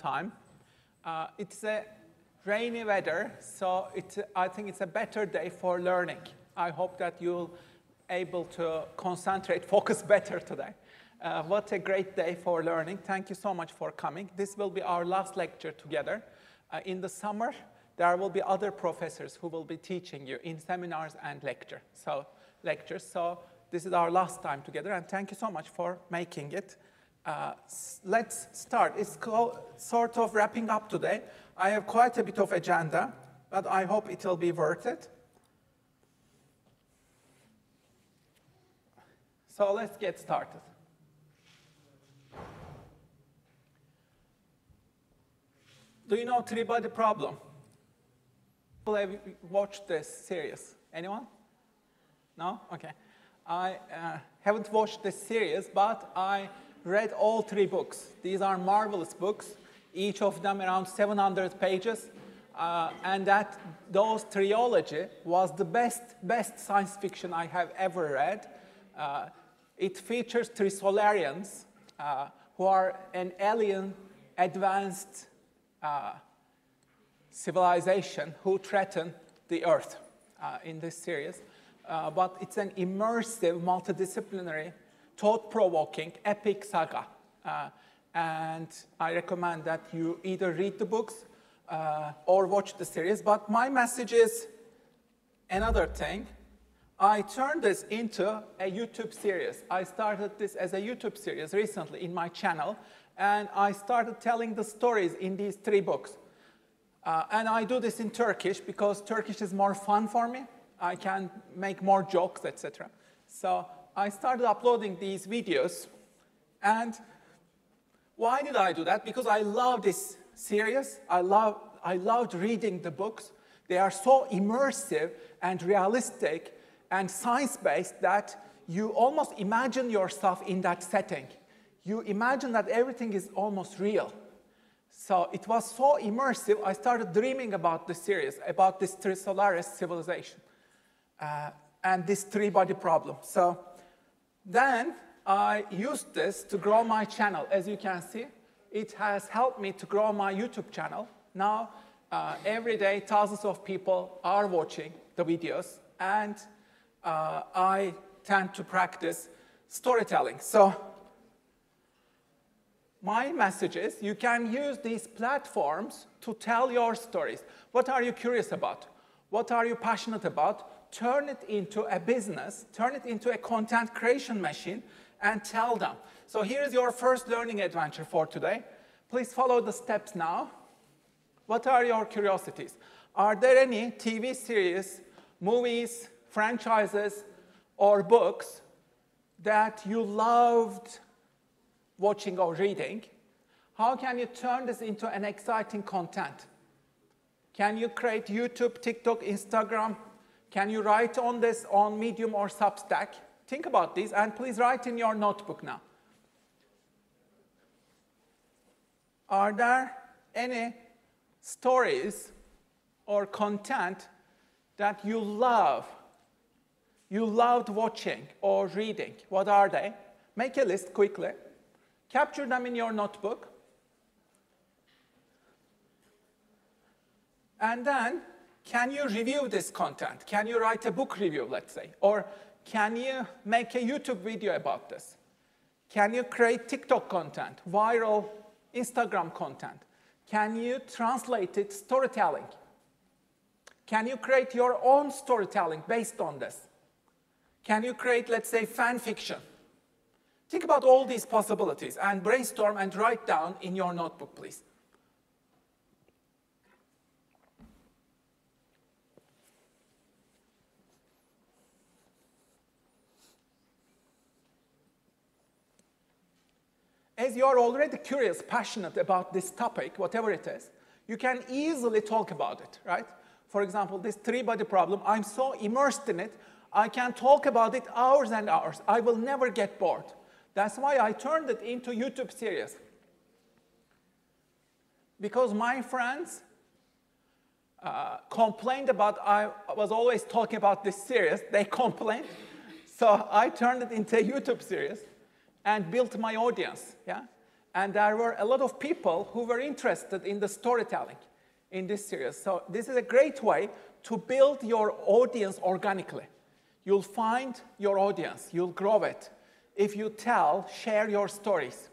time. It's a rainy weather, so I think it's a better day for learning. I hope that you'll able to concentrate, focus better today. What a great day for learning. Thank you so much for coming. This will be our last lecture together. In the summer, there will be other professors who will be teaching you in seminars and lectures. So this is our last time together, and thank you so much for making it. Let's start. It's sort of wrapping up today. I have quite a bit of agenda, but I hope it will be worth it. So let's get started. Do you know three-body problem? People have watched this series. Anyone? No? Okay. I haven't watched this series, but I read all 3 books. These are marvelous books, each of them around 700 pages. And those trilogy was the best science fiction I have ever read. It features 3 Solarians who are an alien advanced civilization who threaten the Earth in this series. But it's an immersive, multidisciplinary, thought-provoking, epic saga. And I recommend that you either read the books or watch the series. But my message is another thing. I turned this into a YouTube series. I started this as a YouTube series recently in my channel. And I started telling the stories in these 3 books. And I do this in Turkish because Turkish is more fun for me. I can make more jokes, etc. So I started uploading these videos. And why did I do that? Because I love this series. I loved reading the books. They are so immersive and realistic and science-based that you almost imagine yourself in that setting. You imagine that everything is almost real. So it was so immersive, I started dreaming about this series, about this Solaris civilization, and this three-body problem. So then I used this to grow my channel. As you can see, it has helped me to grow my YouTube channel. Now, every day, thousands of people are watching the videos, and I tend to practice storytelling. So my message is you can use these platforms to tell your stories. What are you curious about? What are you passionate about? Turn it into a business, turn it into a content creation machine, and tell them. So here's your first learning adventure for today. Please follow the steps now. What are your curiosities? Are there any TV series, movies, franchises, or books that you loved watching or reading? How can you turn this into an exciting content? Can you create YouTube, TikTok, Instagram? Can you write on this on Medium or Substack? Think about these, and please write in your notebook now. Are there any stories or content that you loved watching or reading? What are they? Make a list quickly. Capture them in your notebook. And then, can you review this content? Can you write a book review, let's say? Or can you make a YouTube video about this? Can you create TikTok content, viral Instagram content? Can you translate it storytelling? Can you create your own storytelling based on this? Can you create, let's say, fan fiction? Think about all these possibilities and brainstorm and write down in your notebook, please. As you are already curious, passionate about this topic, whatever it is, you can easily talk about it, right? For example, this three-body problem, I'm so immersed in it, I can talk about it hours and hours. I will never get bored. That's why I turned it into YouTube series. Because my friends complained about, I was always talking about this series, they complained. So I turned it into a YouTube series and built my audience, yeah? And there were a lot of people who were interested in the storytelling in this series. So this is a great way to build your audience organically. You'll find your audience. You'll grow it if you share your stories.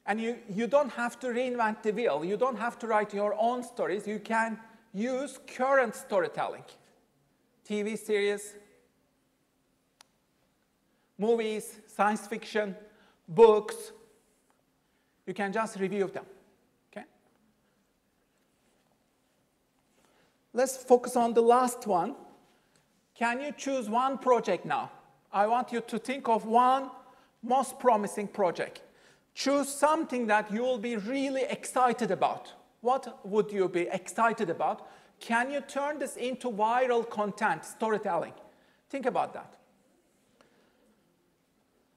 And you don't have to reinvent the wheel. You don't have to write your own stories. You can use current storytelling. TV series, movies, science fiction, books. You can just review them, okay? Let's focus on the last one. Can you choose one project now? I want you to think of one most promising project. Choose something that you will be really excited about. What would you be excited about? Can you turn this into viral content, storytelling? Think about that.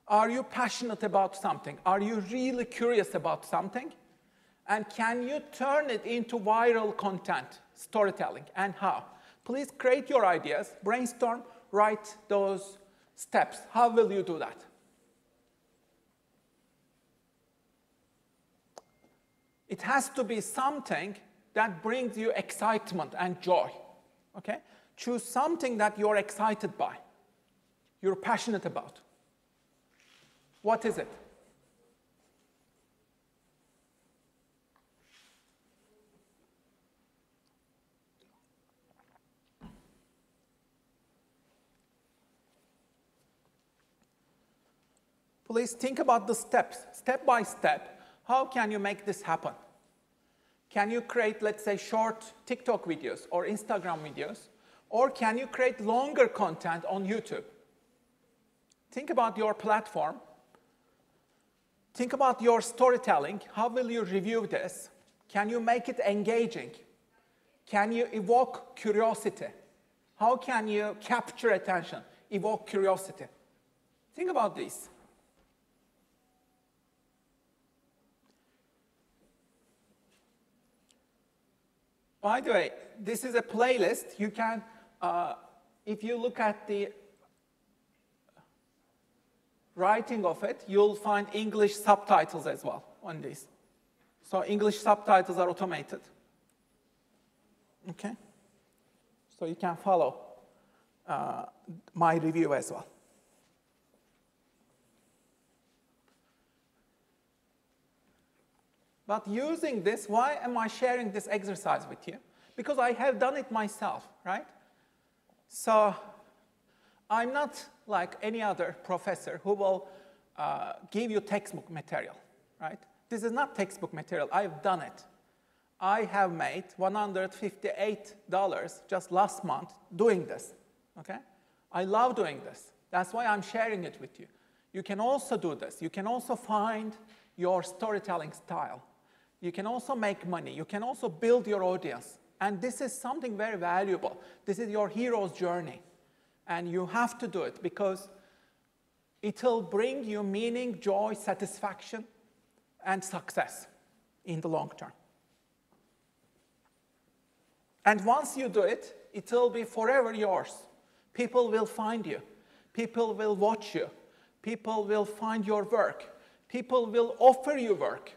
Are you passionate about something? Are you really curious about something? And can you turn it into viral content, storytelling, and how? Please create your ideas, brainstorm, write those steps. How will you do that? It has to be something that brings you excitement and joy, okay? Choose something that you're excited by, you're passionate about. What is it? Please think about the steps, step by step. How can you make this happen? Can you create, let's say, short TikTok videos or Instagram videos? Or can you create longer content on YouTube? Think about your platform. Think about your storytelling. How will you review this? Can you make it engaging? Can you evoke curiosity? How can you capture attention, evoke curiosity? Think about this. By the way, this is a playlist. You can, if you look at the writing of it, you'll find English subtitles as well on this. So English subtitles are automated. Okay? So you can follow my review as well. But using this, why am I sharing this exercise with you? Because I have done it myself, right? So I'm not like any other professor who will give you textbook material, right? This is not textbook material. I've done it. I have made $158 just last month doing this, okay? I love doing this. That's why I'm sharing it with you. You can also do this. You can also find your storytelling style. You can also make money. You can also build your audience. And this is something very valuable. This is your hero's journey. And you have to do it because it will bring you meaning, joy, satisfaction, and success in the long term. And once you do it, it will be forever yours. People will find you. People will watch you. People will find your work. People will offer you work.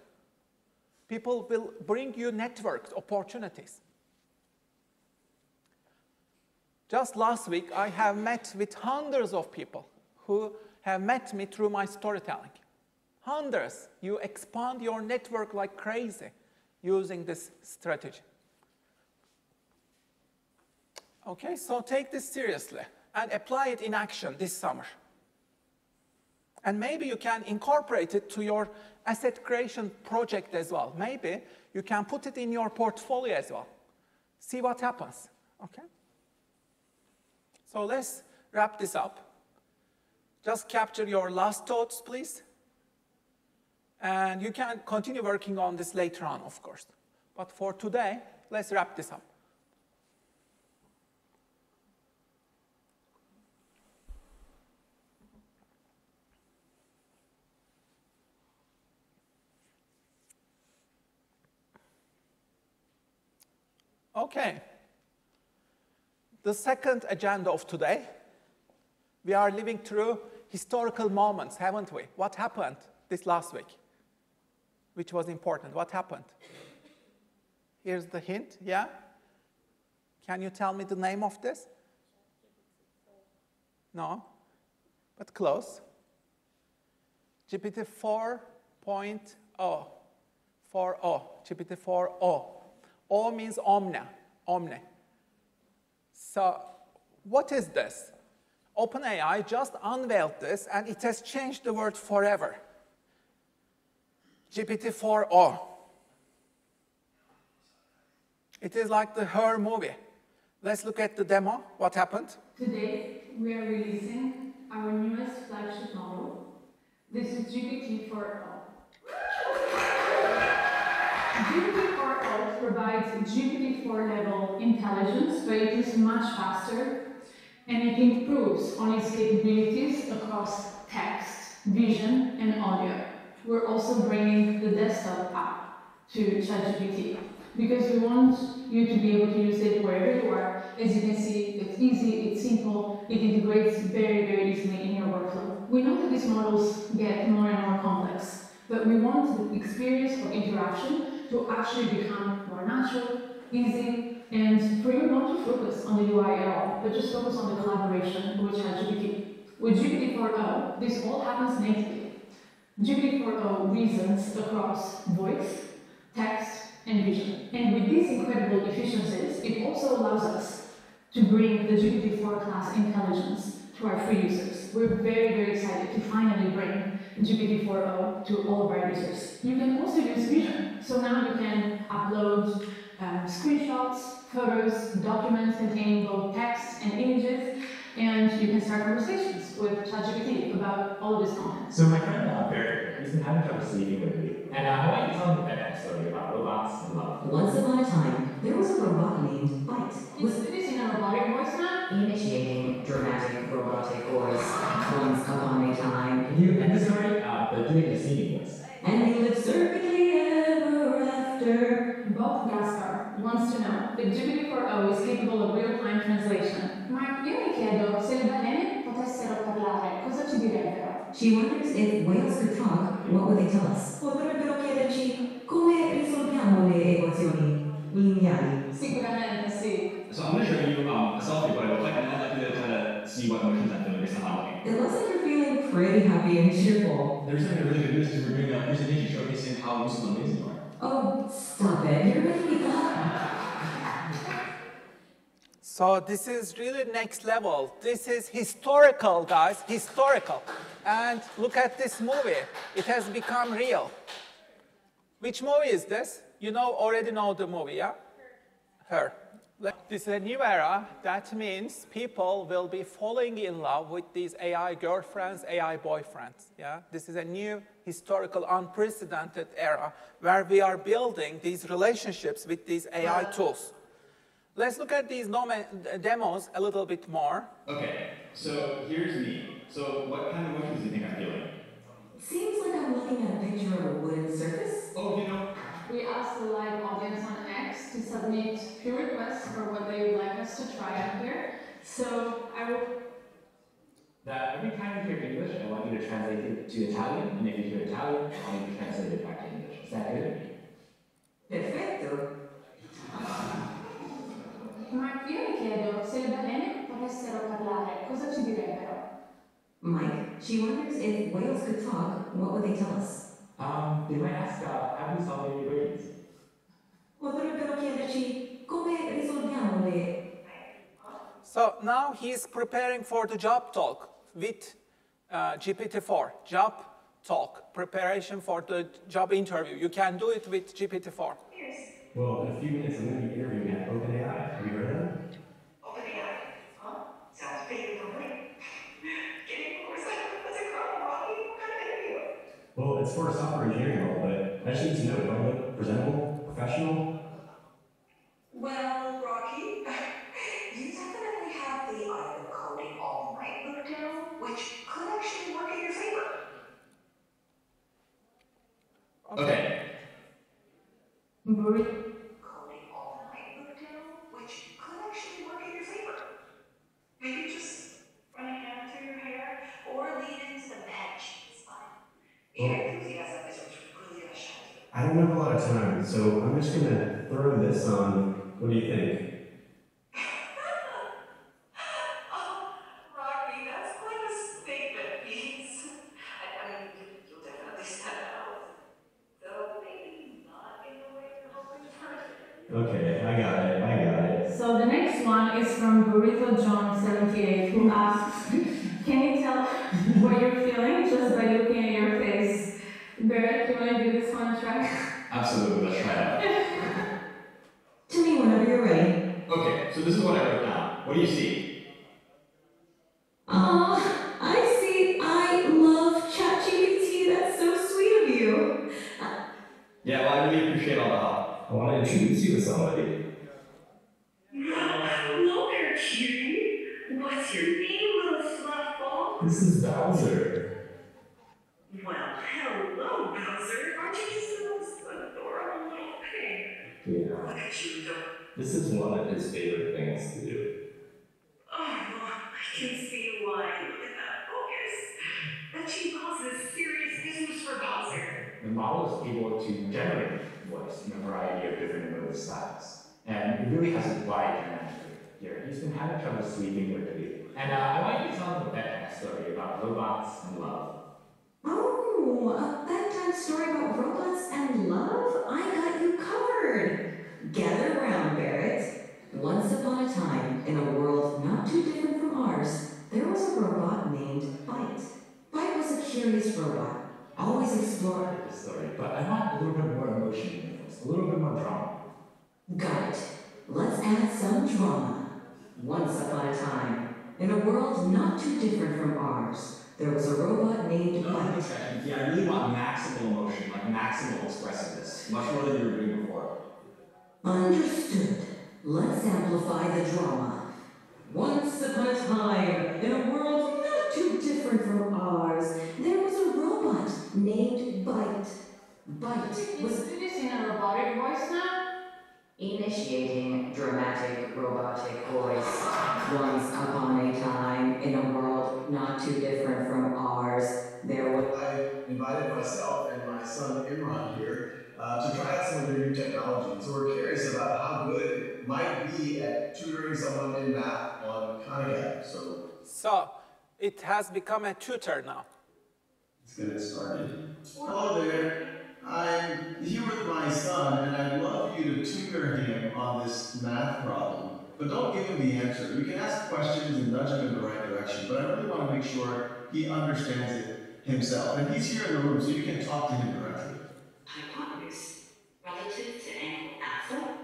People will bring you networks, opportunities. Just last week, I have met with hundreds of people who have met me through my storytelling. Hundreds. You expand your network like crazy using this strategy. Okay, so take this seriously and apply it in action this summer. And maybe you can incorporate it to your asset creation project as well. Maybe you can put it in your portfolio as well. See what happens, okay? So let's wrap this up. Just capture your last thoughts, please. And you can continue working on this later on, of course. But for today, let's wrap this up. Okay. The second agenda of today, we are living through historical moments, haven't we? What happened this last week? which was important. What happened? Here's the hint, yeah? Can you tell me the name of this? No, but close. GPT-4.0, 4o, GPT-4o. O means omne. So what is this? OpenAI just unveiled this, and it has changed the word forever. GPT-4o. It is like the Her movie. Let's look at the demo. What happened? Today, we are releasing our newest flagship model. This is GPT-4o. GPT-4o provides GPT-4 level intelligence, but it is much faster, and it improves on its capabilities across text, vision, and audio. We're also bringing the desktop app to ChatGPT because we want you to be able to use it wherever you are. As you can see, it's easy, it's simple, it integrates very, very easily in your workflow. We know that these models get more and more complex, but we want the experience of interaction to actually become more natural, easy, and for you not to focus on the UI at all, but just focus on the collaboration with ChatGPT. With GPT-4o, this all happens natively. GPT-4o reasons across voice, text, and vision. And with these incredible efficiencies, it also allows us to bring the GPT-4 class intelligence to our free users. We're very, very excited to finally bring GPT-4o to all of our users. You can also use vision. So now you can upload screenshots, photos, documents containing both text and images, and you can start conversations with ChatGPT about all of this content. So my friend Barry, he's been having trouble sleeping lately, and I want you to tell him a bedtime story about robots and love. Once upon a time, there was a robot named Byte. Is this in a robotic voice now? Initiating dramatic robotic voice. Once upon a time. Can you end the story? But do it in a singing voice. And they lived perfectly ever after. Bob Gaspar wants to know if GPT-4o is capable of real-time translation. Ma io mi chiedo se le balene potessero parlare, cosa ci direbbero? She wonders if whales could talk, what would they tell us? Potrebbero chiederci come risolviamo le equazioni lineari. Sicuramente sì. So I'm going to show you a selfie, but I would like you to kind of see what emotions I'm feeling based on how I'm looking. It looks like you're feeling pretty happy and cheerful. There's something really good news because we're doing a presentation showcasing how useful and amazing you are. Oh, stop it. You're making me laugh. So this is really next level. This is historical, guys, historical. And look at this movie. It has become real. Which movie is this? You already know the movie, yeah? Her. This is a new era. That means people will be falling in love with these AI girlfriends, AI boyfriends. Yeah? This is a new, historical, unprecedented era where we are building these relationships with these AI tools. Let's look at these demos a little bit more. Okay, so here's me. So what kind of emotions do you think I'm feeling? Seems like I'm looking at a picture of a wooden surface. Oh, We asked the live audience on X to submit few requests for what they would like us to try out here. So I will... That every time you hear English, I want you to translate it to Italian, and if you hear Italian, I want you to translate it back to English. Is that good? Perfetto. Ma io mi chiedo se le balene potessero parlare, cosa ci direbbero? Mike, she wonders if whales could talk, what would they tell us? They might ask, how do you solve your equations? Potrebbero chiederci come risolviamo le... So now he's preparing for the job talk with GPT-4. Job talk, preparation for the job interview. You can do it with GPT-4. Well, in a few minutes, I'm going to be interviewing at OpenAI. Have you heard of them? OpenAI? Huh? Sounds pretty familiar. What's it called, Rocky? What kind of interview? Well, it's for a software engineering role, but I just need to know, do I look presentable, professional? Well, Rocky, you definitely have the I've been coding all night look down, which could actually work in your favor. Okay. Coding all night look down, which could actually work in your favor. Maybe just run a hand through your hair or lean into the bed cheese line. Your enthusiasm is what's really gonna shine. so I'm just gonna throw this on. What do you think? Oh, Rocky, that's quite a statement piece. I mean, you'll definitely stand out. Though maybe not in the way you're hoping for. Okay, I got it. So the next one is from Burrito John 78, who asks, can you tell what you're feeling just by looking at your face? Barrett, you want to do this one, try? Absolutely, let's try it out. To me whenever you're ready. Okay, so this is what I wrote down. What do you see? I see. I love ChatGPT. That's so sweet of you. Yeah, well, I really appreciate all the help. I want to introduce you to somebody. Hello there, cutie. What's your name, little fluffball? This is Bowser. Well, hello, Bowser. Aren't you just the most adorable little pig? Yeah. Look at you go. This is one of his favorite things to do. Oh, I can see why. Look at that focus. That cheap boss is serious business for Bowser. The model is able to generate voice in a variety of different emotive styles. And it really has a wide range here. He's been having trouble sleeping lately. And I want you to tell him a bedtime story about robots and love. Oh, a bedtime story about robots and love? I got you covered. Gather around, Barrett. Once upon a time, in a world not too different from ours, there was a robot named Byte. Byte was a curious robot, always exploring. This story, but I want a little bit more emotion in this, a little bit more drama. Got it. Let's add some drama. Once upon a time, in a world not too different from ours, there was a robot named Byte. Yeah, I really want maximal emotion, like maximal expressiveness, much more than you were doing before. Understood. Let's amplify the drama. Once upon a time, in a world not too different from ours, there was a robot named Byte. Byte was Do this in a robotic voice now? initiating dramatic robotic voice. Once upon a time, in a world not too different from ours, there was. I invited myself and my son Imran here to try out some of their new technology. So we're curious about how good it might be at tutoring someone in math on Khan Academy. So it has become a tutor now. Let's get it started. Hello there. I'm here with my son, and I'd love you to tutor him on this math problem. But don't give him the answer. You can ask questions and nudge him in the right direction, but I really want to make sure he understands it himself. And he's here in the room, so you can talk to him directly. Hypotenuse relative to angle alpha.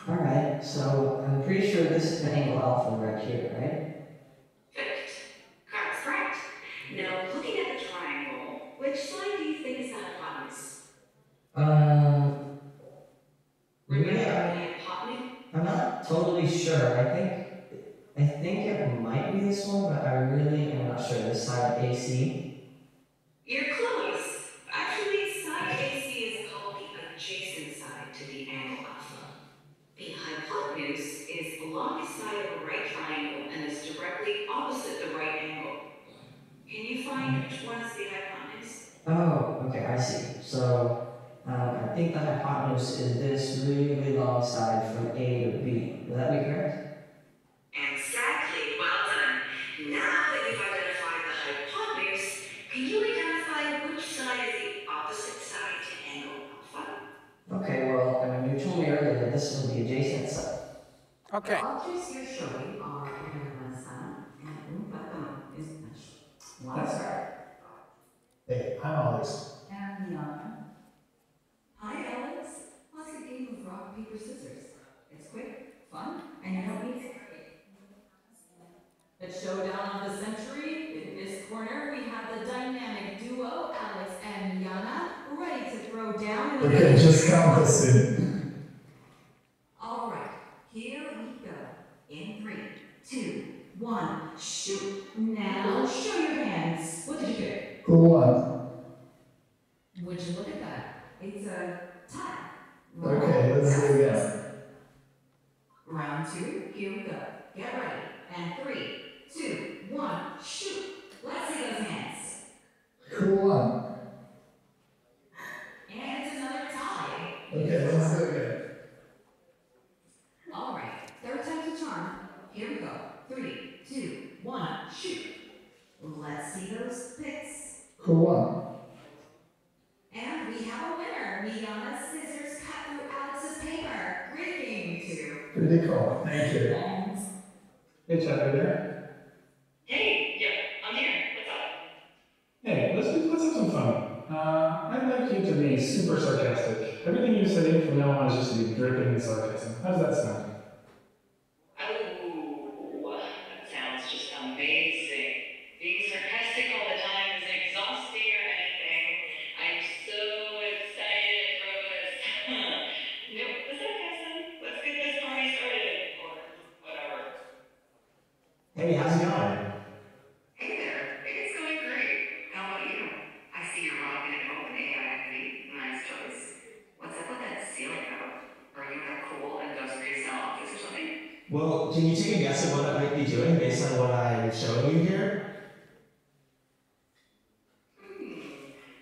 Alright, so I'm pretty sure this is the angle alpha right here, right? Perfect. That's right. Now, looking at the triangle, which side do you think is the hypotenuse? Really, hypotenuse? I'm not totally sure. I think it might be this one, but I really am not sure. This side AC. You're close. Actually, side AC is called the adjacent side to the angle alpha. The hypotenuse is along the side of a right triangle and is directly opposite the right angle. Can you find which one is the hypotenuse? Oh, okay, I see. So, I think the hypotenuse is this really long side from A to B. Would that be correct? Exactly. Well done. Now that you've identified the hypotenuse, can you identify which side is the opposite side to angle alpha? Okay, well, you told me earlier that this was the adjacent side. Okay. The objects you're showing are Manzana and Umpatama, isn't it? That's right. Hey, I'm Alex. And Yana. Hi, Alex. Let's a game of rock, paper, scissors. It's quick, fun, and you don't need to hurry. The showdown of the century. In this corner, we have the dynamic duo, Alex and Yana, ready to throw down. Okay, just count us in. All right, here we go. In 3, 2, 1, shoot. Now, show your hands. What did you pick? Who won? Would you look at that? It's a tie. Okay, let's do it again. Round 2, here we go. Get ready. And 3, 2, 1, shoot. Let's see those hands. Who won? And it's another tie. Okay, Who won? And we have a winner. Miana scissors cut through Alex's paper. Great game, you two. Pretty cool. Thank you. Thanks. Hey, Chad, are you there? Hey, yep, I'm here. What's up? Hey, let's have some fun. I'd like you to be super sarcastic. Everything you say from now on is just to be dripping in sarcasm. How does that sound? Oh, that sounds just amazing. Being sarcastic all the time isn't exhausting or anything. I'm so excited for this. Nope, the sarcasm. Let's get this party started, or whatever. Hey, how's it going? Hey there, it's going great. How about you? I see you're rocking an open AI equity. Nice choice. What's up with that ceiling though? Are you in a cool industrial style office or something? Well, can you take a guess at what I might be doing based on what I'm showing you here?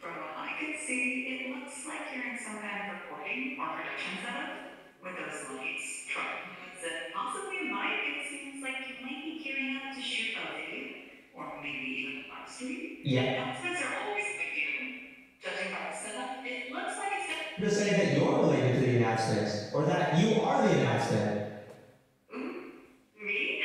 From what I can see, it looks like you're in some kind of recording or production setup with those lights, tripods, and possibly a mic. It seems like you might be gearing up to shoot a video, or maybe even a live stream. Yeah. Announcements are always a big deal. Judging by the setup, it looks like it's To say that you're related to the announcement, or that you are the announcement. Me?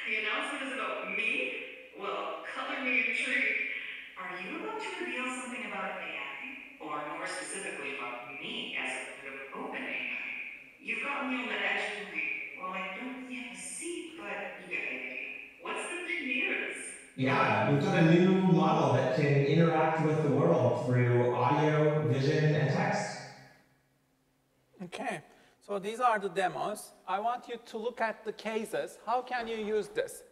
The announcement is about me? Well, color me intrigued. Are you about to reveal something about AI? Or more specifically about me as a bit of open AI? You've got me on the edge of my, well, I don't really have a seat, but you get the idea. What's the big news? Yeah, we've got a new model that can interact with the world through audio, vision, and text. Okay, so these are the demos. I want you to look at the cases. How can you use this?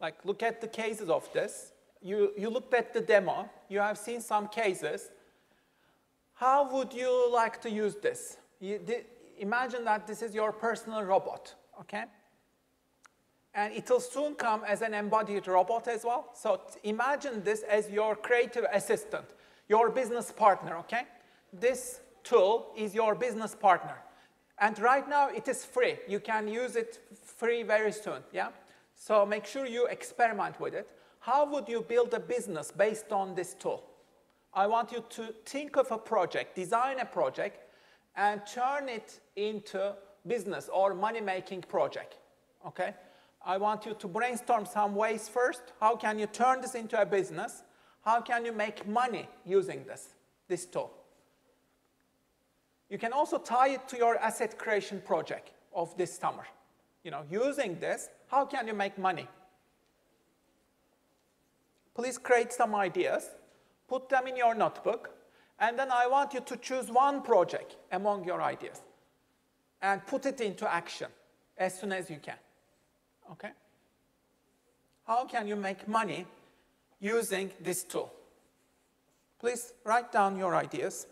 Like, look at the cases of this. You looked at the demo. You have seen some cases. How would you like to use this? Imagine that this is your personal robot, okay? And it will soon come as an embodied robot as well. So imagine this as your creative assistant, your business partner, okay? This tool is your business partner. And right now it is free. You can use it free very soon, yeah? So make sure you experiment with it. How would you build a business based on this tool? I want you to think of a project, design a project, and turn it into business or money-making project, okay? I want you to brainstorm some ways first. How can you turn this into a business? How can you make money using this tool? You can also tie it to your asset creation project of this summer. You know, using this, how can you make money? Please create some ideas, put them in your notebook, and then I want you to choose one project among your ideas and put it into action as soon as you can. Okay? How can you make money using this tool? Please write down your ideas.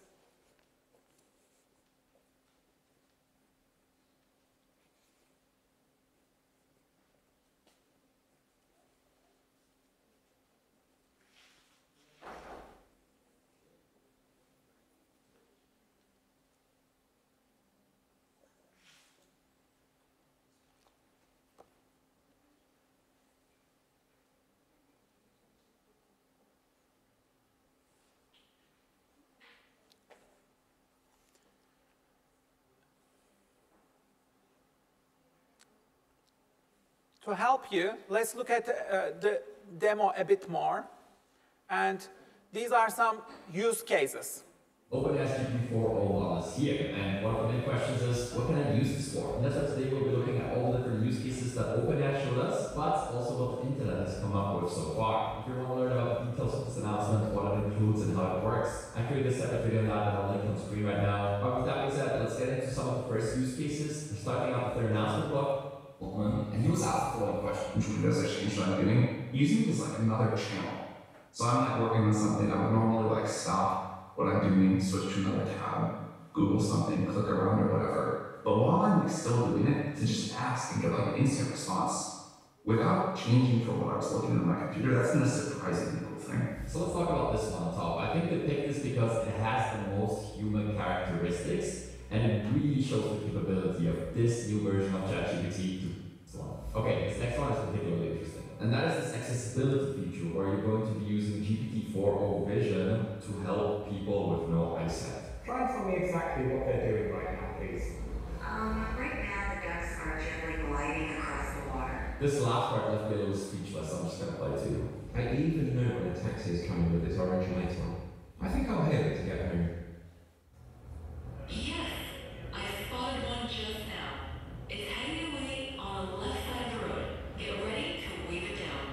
To help you, let's look at the demo a bit more. And these are some use cases. OpenAI's GPT-4o model is here, and one of the main questions is, what can I use this for? And that's why today we'll be looking at all the different use cases that OpenAI showed us, but also what the internet has come up with so far. If you want to learn about the details of this announcement, what it includes and how it works, I created a separate video on that and I'll link on screen right now. But with that being said, let's get into some of the first use cases. We're starting out with their announcement book. And he was asked the following question, which windows I changed what I'm doing, using it as like another channel. So I'm like working on something, I would normally like stop what I'm doing, switch to another tab, Google something, click around or whatever. But while I'm like still doing it, to just ask and get like an instant response without changing from what I was looking at on my computer, that's been a surprisingly cool thing. So let's talk about this one on top. I think they picked this because it has the most human characteristics, and it really shows the capability of this new version of ChatGPT to this one. Okay, this next one is particularly interesting. And that is this accessibility feature where you're going to be using GPT-4o vision to help people with no eyesight. Try and tell me exactly what they're doing right now, please. Right now the ducks are gently gliding across the water. This last part left me a little speechless, so I'm just going to play to you. I even know when a taxi is coming with its orange lights on. I think I'll hail it to get home. Yes, I spotted one just now. It's heading away on the left side of the road. Get ready to wave it down.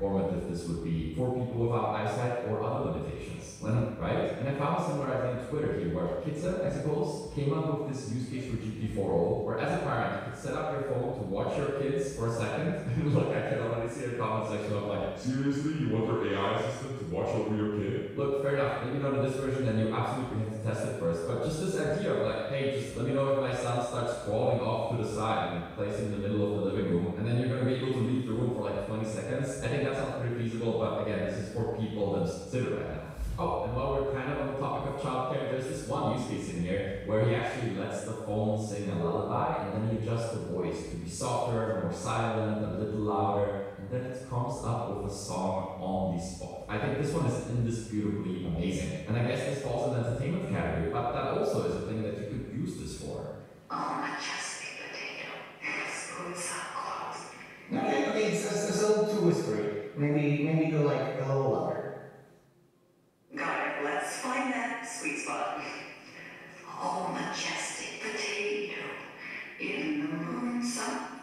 Formative this would be for people without eyesight or other limitations, right? And I found somewhere, I think, Twitter here, where Pizza, I suppose, came up with this use case for GPT-4o, where as a parent, you could set up your phone to watch your kids for a second. Look, I can already see a comment section of like, seriously, you want your AI assistant to watch over your kid? Look, fair enough, maybe not in this version, and you absolutely have to test it first, but just this idea of like, hey, just let me know if my son starts crawling off to the side and placing in the middle of the living room, and then you're going to be able to leave the room for like 20 seconds. I think that sounds pretty feasible, but again, this is for people that consider right now. Oh, and while we're kind of on the topic of childcare, there's this one use case in here where he actually lets the phone sing a lullaby, and then he adjusts the voice to be softer, more silent, a little louder, and then it comes up with a song on the spot. I think this one is indisputably amazing, and I guess this falls in the entertainment category, but that also is a thing that you could use this for. Oh, majestic potato. Spoons up close. Okay, it's a little too whispery. Maybe go like a little louder. Got it. Let's find that sweet spot. Oh, majestic potato. In the moon's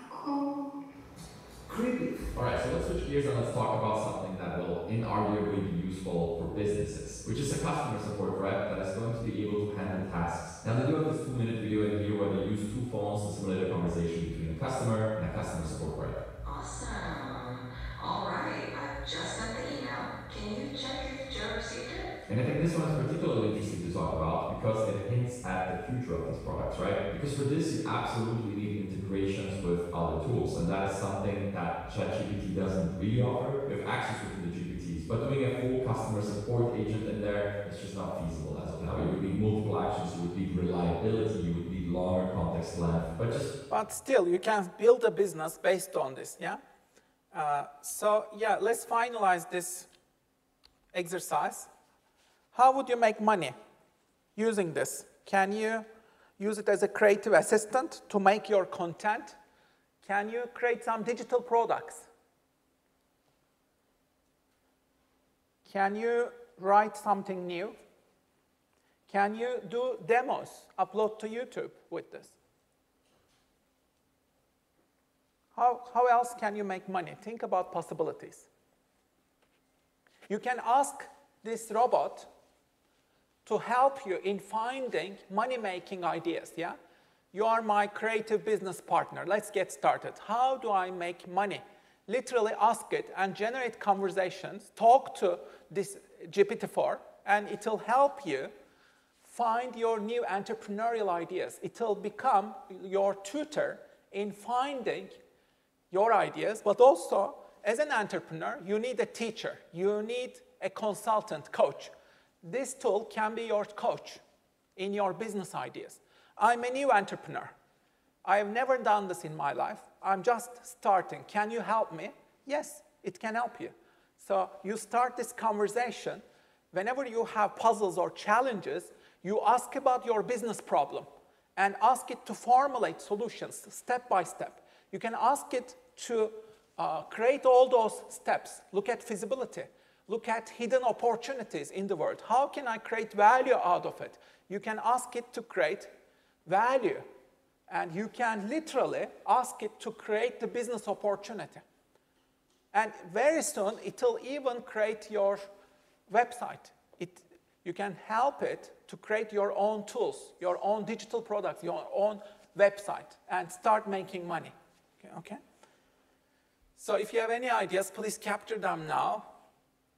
cold. Creepy. Alright, so let's switch gears and let's talk about something that will inarguably be useful for businesses, which is a customer support rep that is going to be able to handle tasks. Now, they do have this 2-minute video in here where they use 2 phones to simulate a conversation between a customer and a customer support rep. Awesome. All right, I've just sent the email. Can you check if Joe received it? And I think this one is particularly interesting to talk about because it hints at the future of these products, right? Because for this, you absolutely need integrations with other tools, and that is something that ChatGPT doesn't really offer. We have access within the GPTs, but doing a full customer support agent in there is just not feasible as of now. You would need multiple actions, you would need reliability, you would need longer context length, but still, you can build a business based on this, yeah? So yeah, let's finalize this exercise. How would you make money using this? Can you use it as a creative assistant to make your content? Can you create some digital products? Can you write something new? Can you do demos, upload to YouTube with this? How else can you make money? Think about possibilities. You can ask this robot to help you in finding money-making ideas, yeah? You are my creative business partner. Let's get started. How do I make money? Literally ask it and generate conversations. Talk to this GPT-4, and it will help you find your new entrepreneurial ideas. It will become your tutor in finding your ideas, but also, as an entrepreneur, you need a teacher. You need a consultant, coach. This tool can be your coach in your business ideas. I'm a new entrepreneur. I have never done this in my life. I'm just starting. Can you help me? Yes, it can help you. So you start this conversation. Whenever you have puzzles or challenges, you ask about your business problem and ask it to formulate solutions step by step. You can ask it to create all those steps. Look at feasibility. Look at hidden opportunities in the world. How can I create value out of it? You can ask it to create value. And you can literally ask it to create the business opportunity. And very soon, it will even create your website. You can help it to create your own tools, your own digital products, your own website, and start making money. Okay? So if you have any ideas, please capture them now.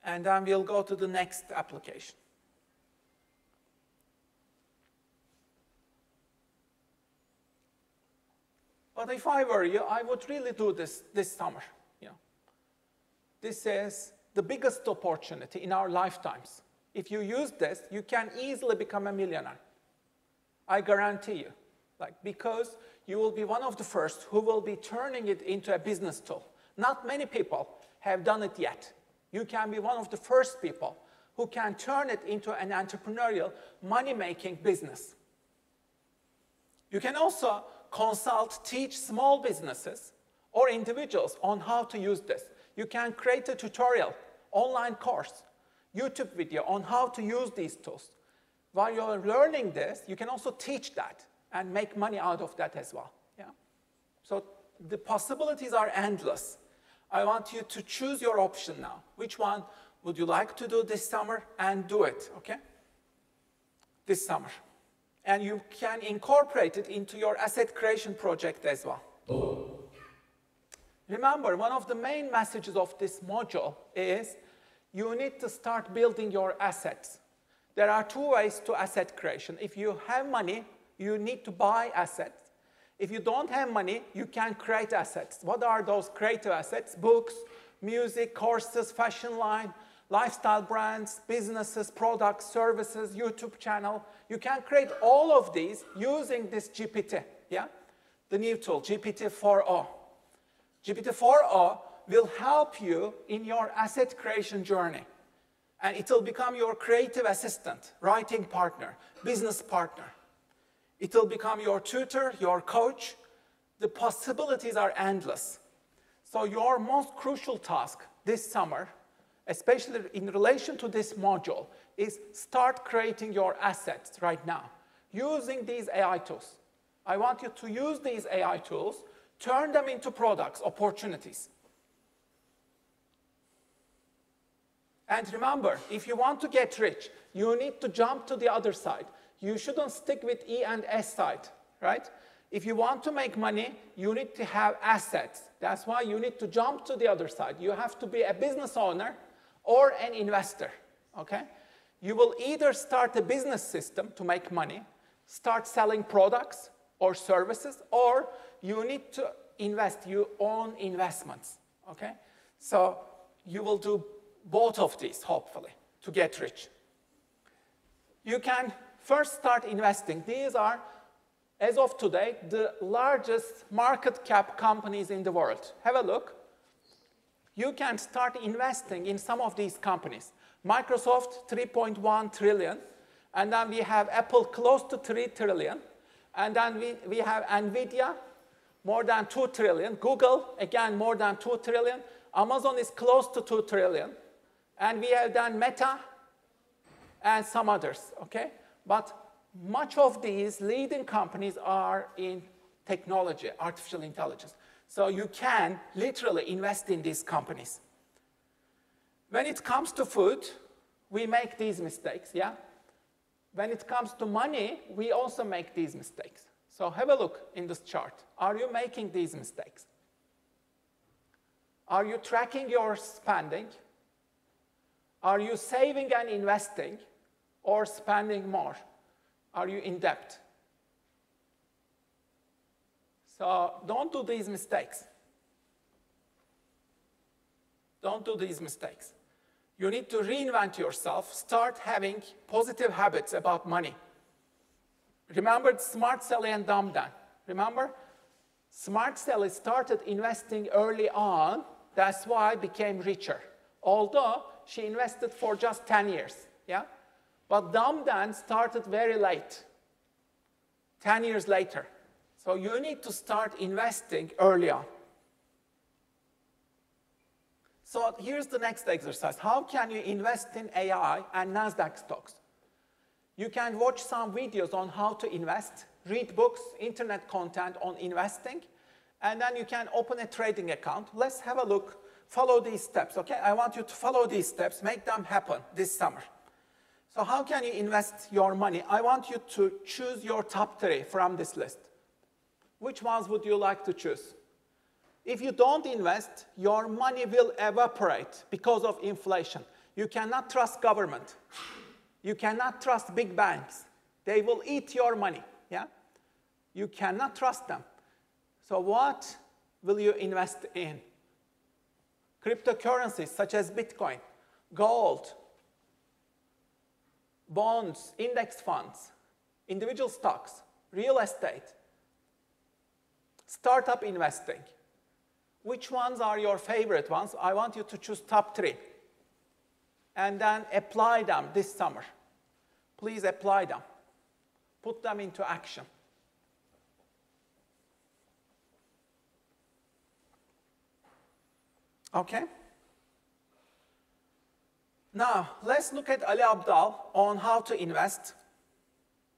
And then we'll go to the next application. But if I were you, I would really do this summer. You know, this is the biggest opportunity in our lifetimes. If you use this, you can easily become a millionaire. I guarantee you. because you will be one of the first who will be turning it into a business tool. Not many people have done it yet. You can be one of the first people who can turn it into an entrepreneurial, money-making business. You can also consult, teach small businesses or individuals on how to use this. You can create a tutorial, online course, YouTube video on how to use these tools. While you're learning this, you can also teach that and make money out of that as well. Yeah? So the possibilities are endless. I want you to choose your option now. Which one would you like to do this summer, and do it, okay? This summer. And you can incorporate it into your asset creation project as well. Oh. Remember, one of the main messages of this module is you need to start building your assets. There are two ways to asset creation. If you have money, you need to buy assets. If you don't have money, you can create assets. What are those creative assets? Books, music, courses, fashion line, lifestyle brands, businesses, products, services, YouTube channel. You can create all of these using this GPT, yeah? The new tool, GPT-4o. GPT-4o will help you in your asset creation journey. And it will become your creative assistant, writing partner, business partner. It will become your tutor, your coach. The possibilities are endless. So your most crucial task this summer, especially in relation to this module, is start creating your assets right now using these AI tools. I want you to use these AI tools, turn them into products, opportunities. And remember, if you want to get rich, you need to jump to the other side. You shouldn't stick with E and S side, right? If you want to make money, you need to have assets. That's why you need to jump to the other side. You have to be a business owner or an investor, okay? You will either start a business system to make money, start selling products or services, or you need to invest, you own investments, okay? So you will do both of these, hopefully, to get rich. You can first start investing. These are, as of today, the largest market cap companies in the world. Have a look. You can start investing in some of these companies. Microsoft, 3.1 trillion. And then we have Apple, close to 3 trillion. And then we have NVIDIA, more than 2 trillion. Google, again, more than 2 trillion. Amazon is close to 2 trillion. And we have done Meta and some others, okay? But much of these leading companies are in technology, artificial intelligence. So you can literally invest in these companies. When it comes to food, we make these mistakes, yeah? When it comes to money, we also make these mistakes. So have a look in this chart. Are you making these mistakes? Are you tracking your spending? Are you saving and investing or spending more? Are you in debt? So don't do these mistakes. Don't do these mistakes. You need to reinvent yourself, start having positive habits about money. Remember Smart Sally and Dumb Dan? Remember? Smart Sally started investing early on, that's why became richer. Although she invested for just 10 years, yeah? But Dumb Dan started very late, 10 years later. So you need to start investing early on. So here's the next exercise. How can you invest in AI and Nasdaq stocks? You can watch some videos on how to invest, read books, internet content on investing, and then you can open a trading account. Let's have a look. Follow these steps, okay? I want you to follow these steps, make them happen this summer. So how can you invest your money? I want you to choose your top 3 from this list. Which ones would you like to choose? If you don't invest, your money will evaporate because of inflation. You cannot trust government. You cannot trust big banks. They will eat your money, yeah? You cannot trust them. So what will you invest in? Cryptocurrencies such as Bitcoin, gold, bonds, index funds, individual stocks, real estate, Startup investing. Which ones are your favorite ones? I want you to choose top 3. And then apply them this summer. Please apply them. Put them into action. Okay? Now, let's look at Ali Abdal on how to invest.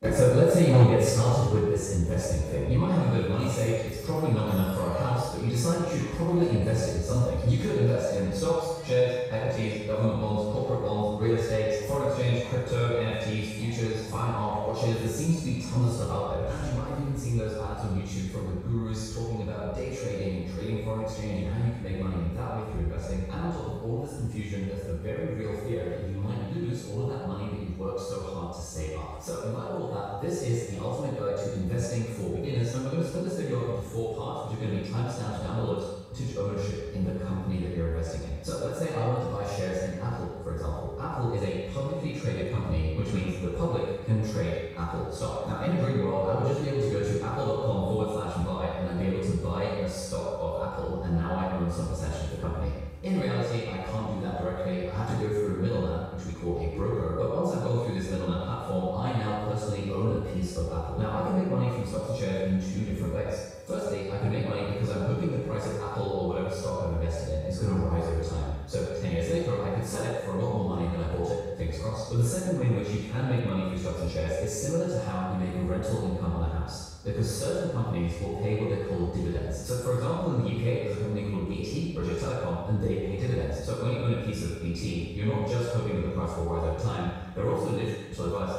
So let's say you want to get started with this investing thing. You might have a bit of money saved, it's probably not enough for a house, but you decide you should probably invest in something. You could invest in stocks, shares, equities, government bonds, corporate bonds, real estate, foreign exchange, crypto, NFTs, futures, fine art, watches. There seems to be tons of stuff out there. You might have even seen those ads on YouTube from the gurus talking about day trading, trading foreign exchange, and how you can make money in that way through investing. And on top of all this confusion, there's the very real fear that you might lose all of that money that you've worked so hard to save up. So in light of all that, this is the ultimate guide to investing for beginners, and we're going to split this video up into 4 parts, which are going to be timestamped down below to ownership in the company that you're investing in. So let's say I want to buy shares in Apple, for example. Apple is a publicly traded company, which means the public can trade Apple stock. Now, in a dream world, I would just be able to go to apple.com/buy, and I'd be able to buy a stock of Apple, and now I own some percentage of the company. In reality, I can't do that directly. I have to go through a middleman, which we call a broker. But once I've gone through this middleman platform, I now personally own a piece of Apple. Now, I can make money from stocks and shares in 2 different ways. Firstly, I can make money because I'm hoping the price of Apple or whatever stock I've invested in is going to rise over time. So 10 years later, I could sell it for a lot more money than I bought it, fingers crossed. But the second way in which you can make money through stocks and shares is similar to how you make rental income on a house. Because certain companies will pay what they call dividends. So for example, in the UK, there's a company called BT, British Telecom, and they pay dividends. So when you own a piece of BT, you're not just hoping that the price will rise over time. They're also digital advice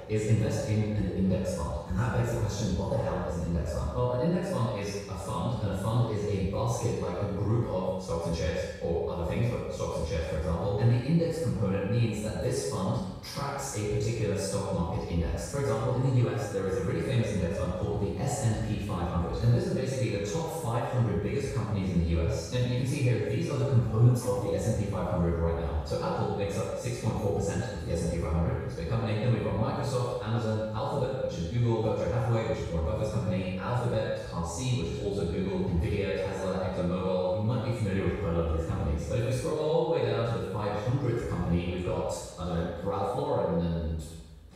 is invest in an index fund. And that begs the question, what the hell is an index fund? Well, an index fund is a fund, and a fund is a basket, like a group of stocks and shares, or other things, but stocks and shares, for example. And the index component means that this fund tracks a particular stock market index. For example, in the US, there is a really famous index fund called the S&P 500. And this is basically the top 500 biggest companies in the US. And you can see here, these are the components of the S&P 500 right now. So Apple makes up 6.4% of the S&P 500. It's a big company. Then we've got Microsoft, Amazon, Alphabet, which is Google, Berkshire Hathaway, which is Warren Buffett's company, Alphabet, RC, which is also Google, Nvidia, Tesla, ExxonMobil. You might be familiar with quite a lot of these companies. But if we scroll all the way down to the 500th company, we've got, I don't know, Ralph Lauren and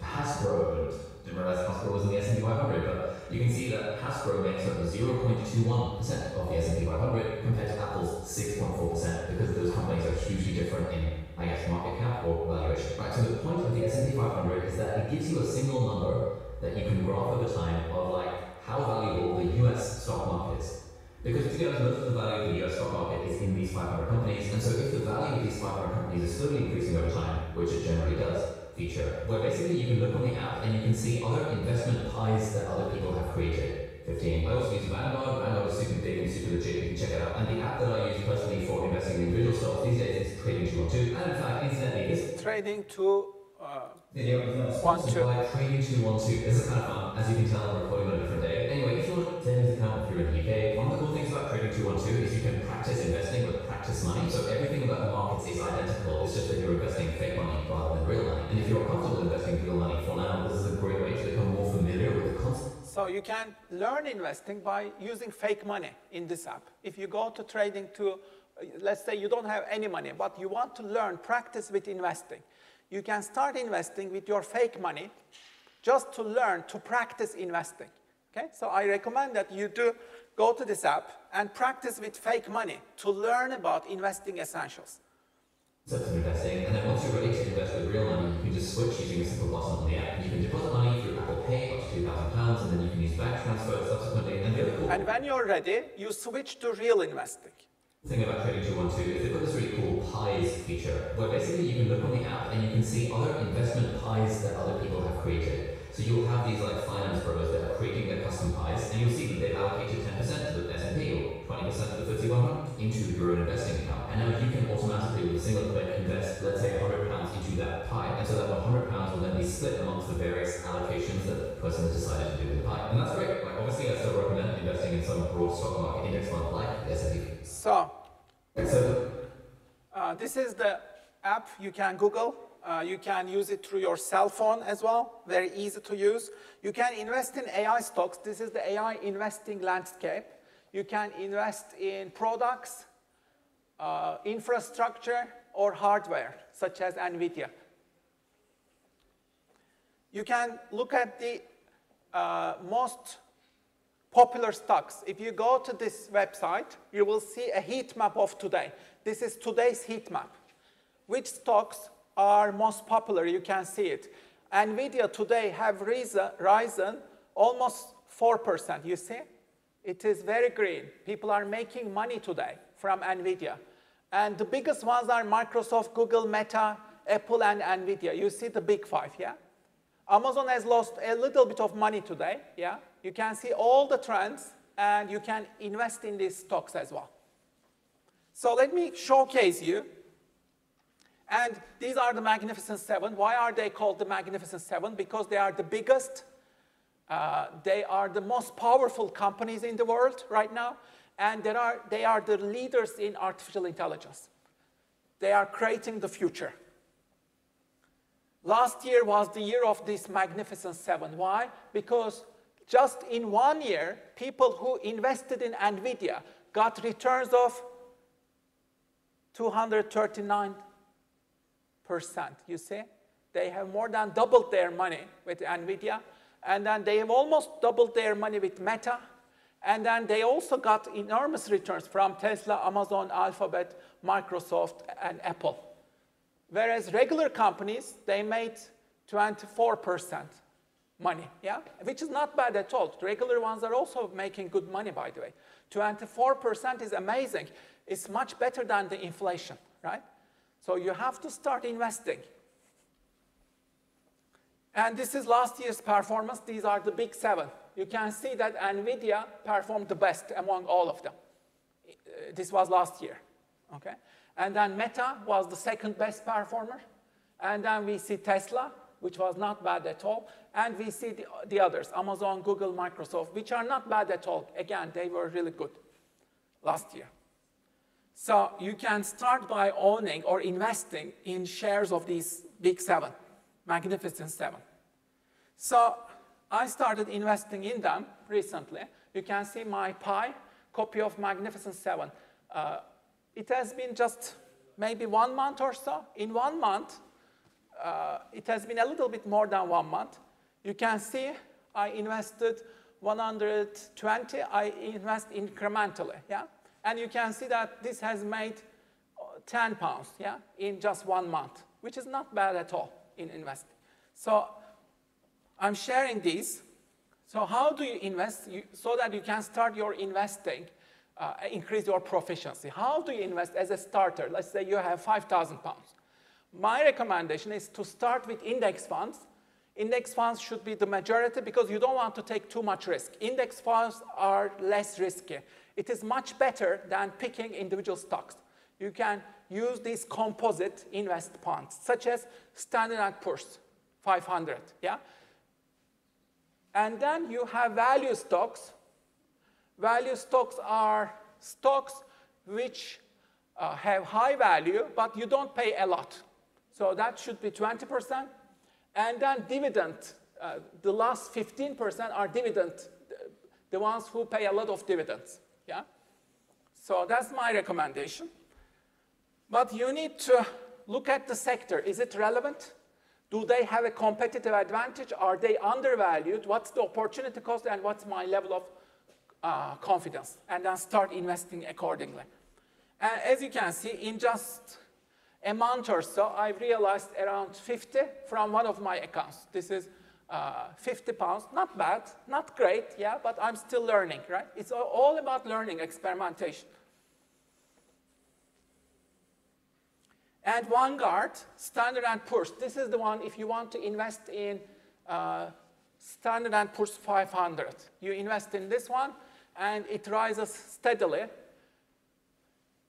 Hasbro. Didn't realize Hasbro was in the S&P 500, but you can see that Hasbro makes up 0.21% of the S&P 500 compared to Apple's 6.4%, because those companies are hugely different in, I guess, market cap or valuation. Right, so the point of the S&P 500 is that it gives you a single number that you can graph over time of like how valuable the US stock market is. Because to be honest, most of the value of the US stock market is in these 500 companies, and so if the value of these 500 companies is slowly increasing over time, which it generally does, feature, where basically you can look on the app and you can see other investment pies that other people have created. 15. I also use Vanguard. Vanguard is super big and super legit. You can check it out. And the app that I use personally for investing in individual stocks these days is Trading 212. And in fact, incidentally, this Trading 212. video is sponsored by Trading 212. This is kind of fun. As you can tell, I'm recording on a different day. Anyway, if you want to savings account if you're in the UK, one of the cool things about Trading 212 is you can practice investing with practice money. So everything about the markets is identical. It's just that you're investing fake money rather than real money. And if you're comfortable investing real money for now, this is a great way to become more familiar with the concept. So you can learn investing by using fake money in this app. If you go to Trading 2, let's say you don't have any money, but you want to learn, practice with investing. You can start investing with your fake money just to learn, to practice investing. Okay? So I recommend that you do go to this app and practice with fake money to learn about investing essentials. Of investing, and then once you're ready to invest with real money, you can just switch using a simple button on the app. You can deposit money through Apple Pay up to £2,000, and then you can use bank transfers subsequently. And when you're ready, you switch to real investing. The thing about Trading 212 is they've got this really cool pies feature, where basically you can look on the app and you can see other investment pies that other people have created. So you'll have these like finance bros that are creating their custom pies, and you'll see that they've allocated 10% to the S&P or 20% to the FTSE 100 into your own investing account. And now you can automatically, with a single click, invest, let's say, £100 into that pie. And so that £100 will then be split amongst the various allocations that the person has decided to do with the pie. And that's great. Like, obviously, I still recommend investing in some broad stock market index fund like the S&P. So this is the app you can Google. You can use it through your cell phone as well. Very easy to use. You can invest in AI stocks. This is the AI investing landscape. You can invest in products, infrastructure, or hardware, such as NVIDIA. You can look at the most popular stocks. If you go to this website, you will see a heat map of today. This is today's heat map. Which stocks are most popular? You can see it. NVIDIA today have risen almost 4%. You see? It is very green. People are making money today from NVIDIA. And the biggest ones are Microsoft, Google, Meta, Apple, and NVIDIA. You see the big five, yeah? Amazon has lost a little bit of money today, yeah? You can see all the trends, and you can invest in these stocks as well. So let me showcase you. And these are the Magnificent Seven. Why are they called the Magnificent Seven? Because they are the biggest, they are the most powerful companies in the world right now, and they are the leaders in artificial intelligence. They are creating the future. Last year was the year of this Magnificent Seven. Why? Because just in 1 year, people who invested in NVIDIA got returns of 239%. You see? They have more than doubled their money with NVIDIA, and then they have almost doubled their money with Meta, and then they also got enormous returns from Tesla, Amazon, Alphabet, Microsoft, and Apple. Whereas regular companies, they made 24% money, yeah? Which is not bad at all. The regular ones are also making good money, by the way. 24% is amazing. It's much better than the inflation, right? So you have to start investing. And this is last year's performance. These are the big seven. You can see that NVIDIA performed the best among all of them. This was last year, okay? And then Meta was the second best performer. And then we see Tesla, which was not bad at all. And we see the others, Amazon, Google, Microsoft, which are not bad at all. Again, they were really good last year. So you can start by owning or investing in shares of these big seven, Magnificent Seven. So I started investing in them recently. You can see my pie, copy of Magnificent Seven. It has been just maybe 1 month or so. In 1 month, it has been a little bit more than 1 month. You can see I invested 120. I invest incrementally, yeah? And you can see that this has made 10 pounds, yeah, in just 1 month, which is not bad at all in investing. So I'm sharing these. So how do you invest so that you can start your investing, increase your proficiency? How do you invest as a starter? Let's say you have 5,000 pounds. My recommendation is to start with index funds. Index funds should be the majority because you don't want to take too much risk. Index funds are less risky. It is much better than picking individual stocks. You can use these composite invest funds, such as Standard & Poor's 500, yeah? And then you have value stocks. Value stocks are stocks which have high value, but you don't pay a lot. So that should be 20%. And then dividend, the last 15% are dividend, the ones who pay a lot of dividends. Yeah? So that's my recommendation. But you need to look at the sector. Is it relevant? Do they have a competitive advantage? Are they undervalued? What's the opportunity cost and what's my level of confidence? And then start investing accordingly. And as you can see, in just a month or so, I realized around 50 from one of my accounts. This is 50 pounds, not bad, not great, yeah, but I'm still learning, right? It's all about learning, experimentation. And Vanguard, Standard & Poor's, this is the one if you want to invest in Standard & Poor's 500. You invest in this one, and it rises steadily.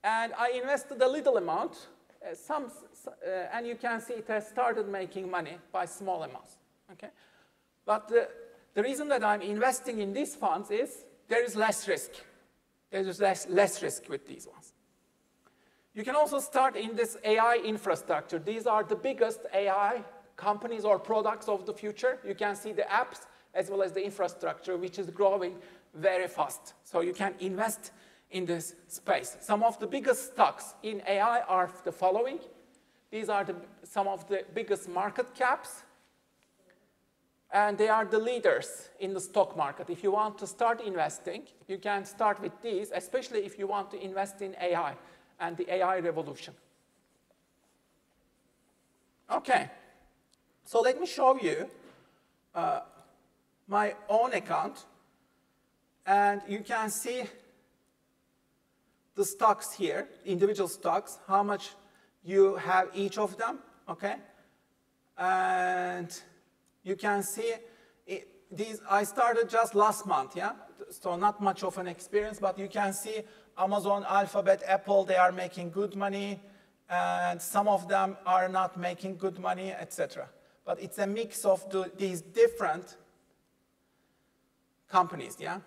And I invested a little amount, and you can see it has started making money by small amounts, okay? But the reason that I'm investing in these funds is there is less risk. There is less risk with these ones. You can also start in this AI infrastructure. These are the biggest AI companies or products of the future. You can see the apps as well as the infrastructure, which is growing very fast. So you can invest in this space. Some of the biggest stocks in AI are the following. These are some of the biggest market caps. And they are the leaders in the stock market. If you want to start investing, you can start with these, especially if you want to invest in AI and the AI revolution. Okay, so let me show you my own account. And you can see the stocks here, individual stocks, how much you have each of them, okay? And you can see these, I started just last month, yeah? So not much of an experience, but you can see Amazon, Alphabet, Apple, they are making good money, and some of them are not making good money, etc. But it's a mix of these different companies, yeah?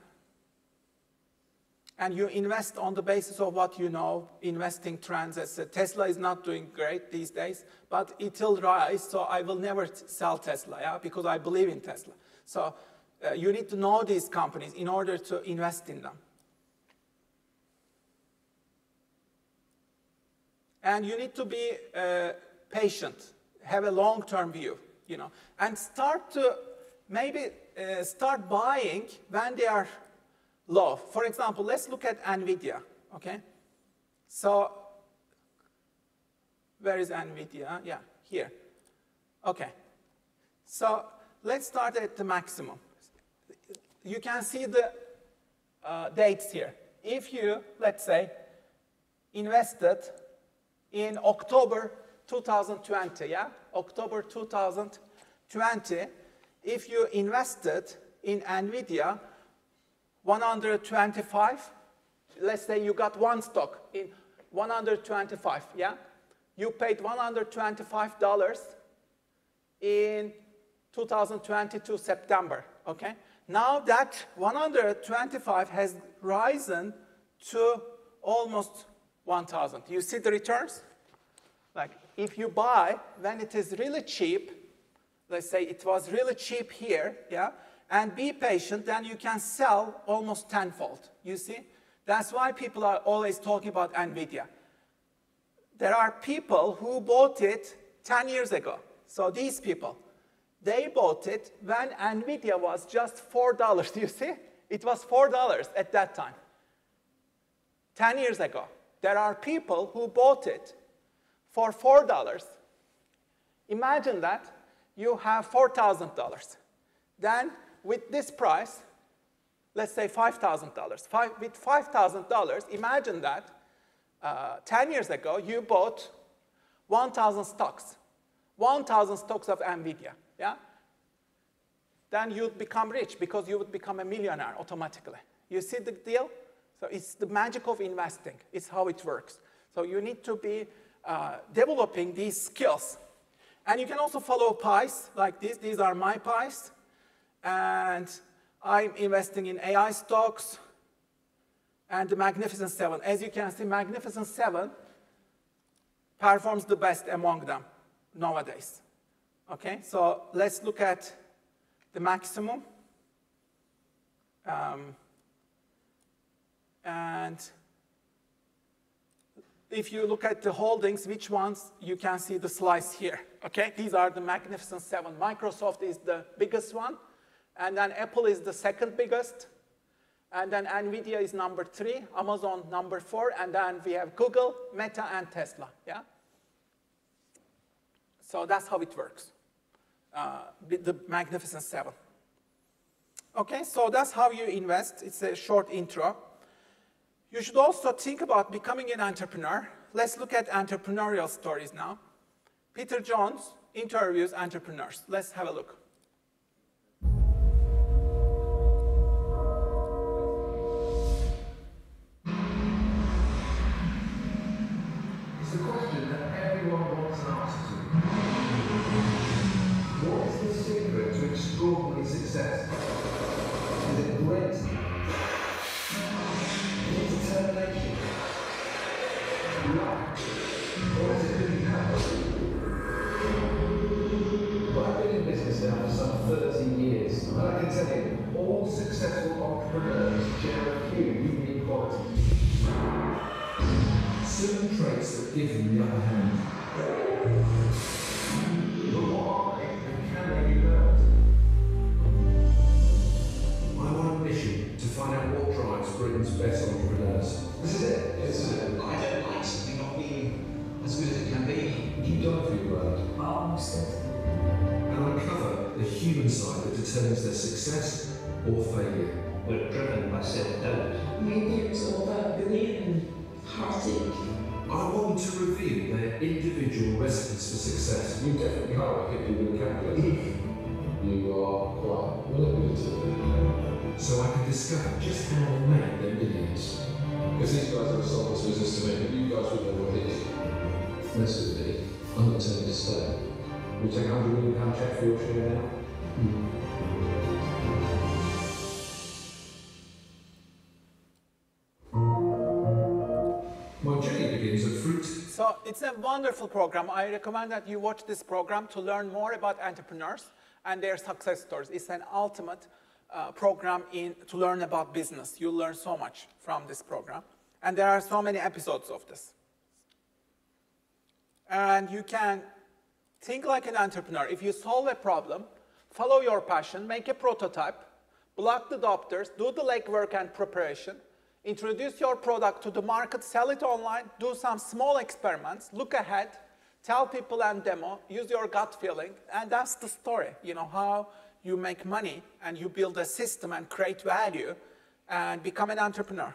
And you invest on the basis of what you know, investing trends. Tesla is not doing great these days, but it will rise, so I will never sell Tesla, yeah, because I believe in Tesla. So you need to know these companies in order to invest in them. And you need to be patient, have a long-term view, you know, and start to maybe start buying when they are low. For example, let's look at NVIDIA, okay? So, where is NVIDIA? Yeah, here. Okay. So, let's start at the maximum. You can see the dates here. If you, let's say, invested in October 2020, yeah? October 2020, if you invested in NVIDIA, 125, let's say you got one stock in 125, yeah? You paid $125 in 2022 September, okay? Now that 125 has risen to almost 1,000. You see the returns? Like, if you buy when it is really cheap, let's say it was really cheap here, yeah? And be patient, then you can sell almost tenfold, you see? That's why people are always talking about NVIDIA. There are people who bought it 10 years ago. So these people, they bought it when NVIDIA was just $4, you see? It was $4 at that time, 10 years ago. There are people who bought it for $4. Imagine that you have $4,000. Then, with this price, let's say $5,000. With $5,000, imagine that 10 years ago, you bought 1,000 stocks. 1,000 stocks of NVIDIA, yeah? Then you'd become rich because you would become a millionaire automatically. You see the deal? So it's the magic of investing. It's how it works. So you need to be developing these skills. And you can also follow pies like this. These are my pies. And I'm investing in AI stocks and the Magnificent Seven. As you can see, Magnificent Seven performs the best among them nowadays. Okay, so let's look at the maximum. And if you look at the holdings, which ones, you can see the slice here. Okay, these are the Magnificent Seven. Microsoft is the biggest one. And then Apple is the second biggest. And then NVIDIA is number 3, Amazon number 4, and then we have Google, Meta, and Tesla, yeah? So that's how it works, with the Magnificent Seven. Okay, so that's how you invest. It's a short intro. You should also think about becoming an entrepreneur. Let's look at entrepreneurial stories now. Peter Jones interviews entrepreneurs. Let's have a look. It's the question that everyone wants an answer to. What is the secret to extraordinary success? Is it grit? Is it determination? Luck? Or is it who you have? Well, I've been in business now for some 30 years, and I can tell you, all successful entrepreneurs share a few unique qualities. Certain traits that give them the upper hand. But what are they, and can they be learned? I'm on a mission to find out what drives Britain's best entrepreneurs. This is it. This is it. I don't like something not being as good as it can be. You die for your word. And uncover the human side that determines their success or failure. We're driven by self-doubt. Maybe it's all about belief and heartache. I want to reveal their individual recipes for success. You definitely are a hippie with a calculator. You are quite manipulative. So I can discover just how they make their millions. Because these guys have sold this business to me, but you guys would know what it is. This would be, I'm not telling you to stay. We take £100 million check for your share now. My journey begins at Fruit. So it's a wonderful program. I recommend that you watch this program to learn more about entrepreneurs and their success stories. It's an ultimate program to learn about business. You'll learn so much from this program. And there are so many episodes of this. And you can think like an entrepreneur. If you solve a problem, follow your passion, make a prototype, block the adopters, do the legwork and preparation, introduce your product to the market, sell it online, do some small experiments, look ahead, tell people and demo, use your gut feeling, and that's the story. You know, how you make money and you build a system and create value and become an entrepreneur.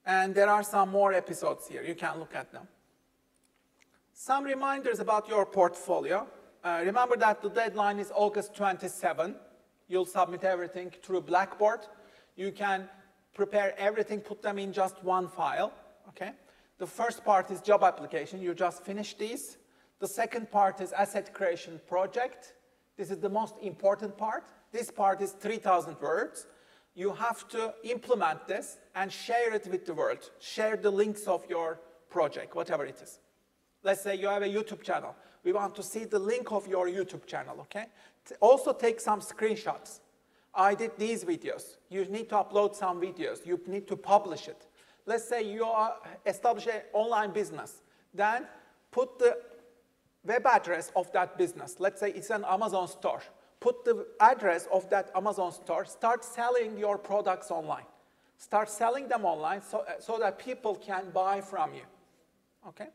And there are some more episodes here. You can look at them. Some reminders about your portfolio. Remember that the deadline is August 27. You'll submit everything through Blackboard. You can prepare everything, put them in just one file. Okay? The first part is job application. You just finish these. The second part is asset creation project. This is the most important part. This part is 3,000 words. You have to implement this and share it with the world. Share the links of your project, whatever it is. Let's say you have a YouTube channel. We want to see the link of your YouTube channel, okay? Also take some screenshots. I did these videos. You need to upload some videos. You need to publish it. Let's say you establish an online business. Then put the web address of that business. Let's say it's an Amazon store. Put the address of that Amazon store. Start selling your products online. Start selling them online so that people can buy from you. Okay?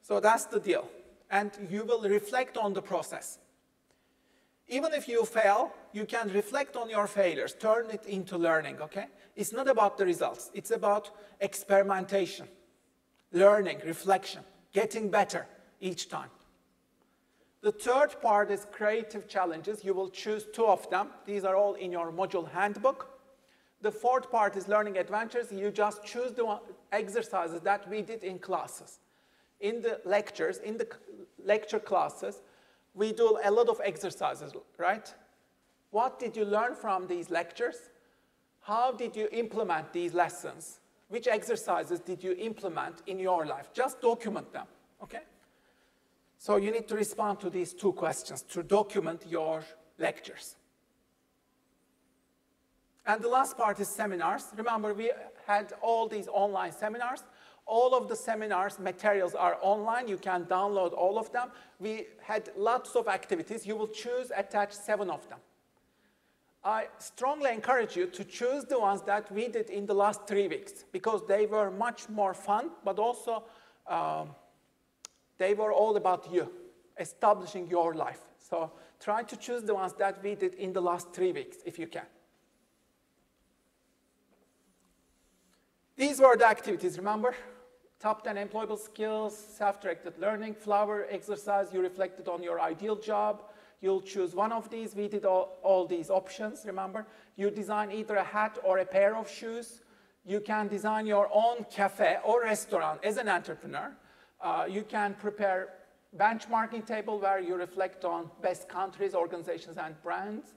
So that's the deal. And you will reflect on the process. Even if you fail, you can reflect on your failures. Turn it into learning, okay? It's not about the results. It's about experimentation, learning, reflection, getting better each time. The third part is creative challenges. You will choose 2 of them. These are all in your module handbook. The fourth part is learning adventures. You just choose the exercises that we did in classes. In the lectures, in the lecture classes, we do a lot of exercises, right? What did you learn from these lectures? How did you implement these lessons? Which exercises did you implement in your life? Just document them, okay? So you need to respond to these 2 questions to document your lectures. And the last part is seminars. Remember, we had all these online seminars. All of the seminars materials are online. You can download all of them. We had lots of activities. You will choose, attach 7 of them. I strongly encourage you to choose the ones that we did in the last 3 weeks because they were much more fun, but also they were all about you, establishing your life. So try to choose the ones that we did in the last 3 weeks, if you can. These were the activities, remember? Top 10 employable skills, self-directed learning, flower exercise, you reflected on your ideal job. You'll choose one of these. We did all these options, remember? You design either a hat or a pair of shoes. You can design your own cafe or restaurant as an entrepreneur. You can prepare benchmarking table where you reflect on best countries, organizations, and brands.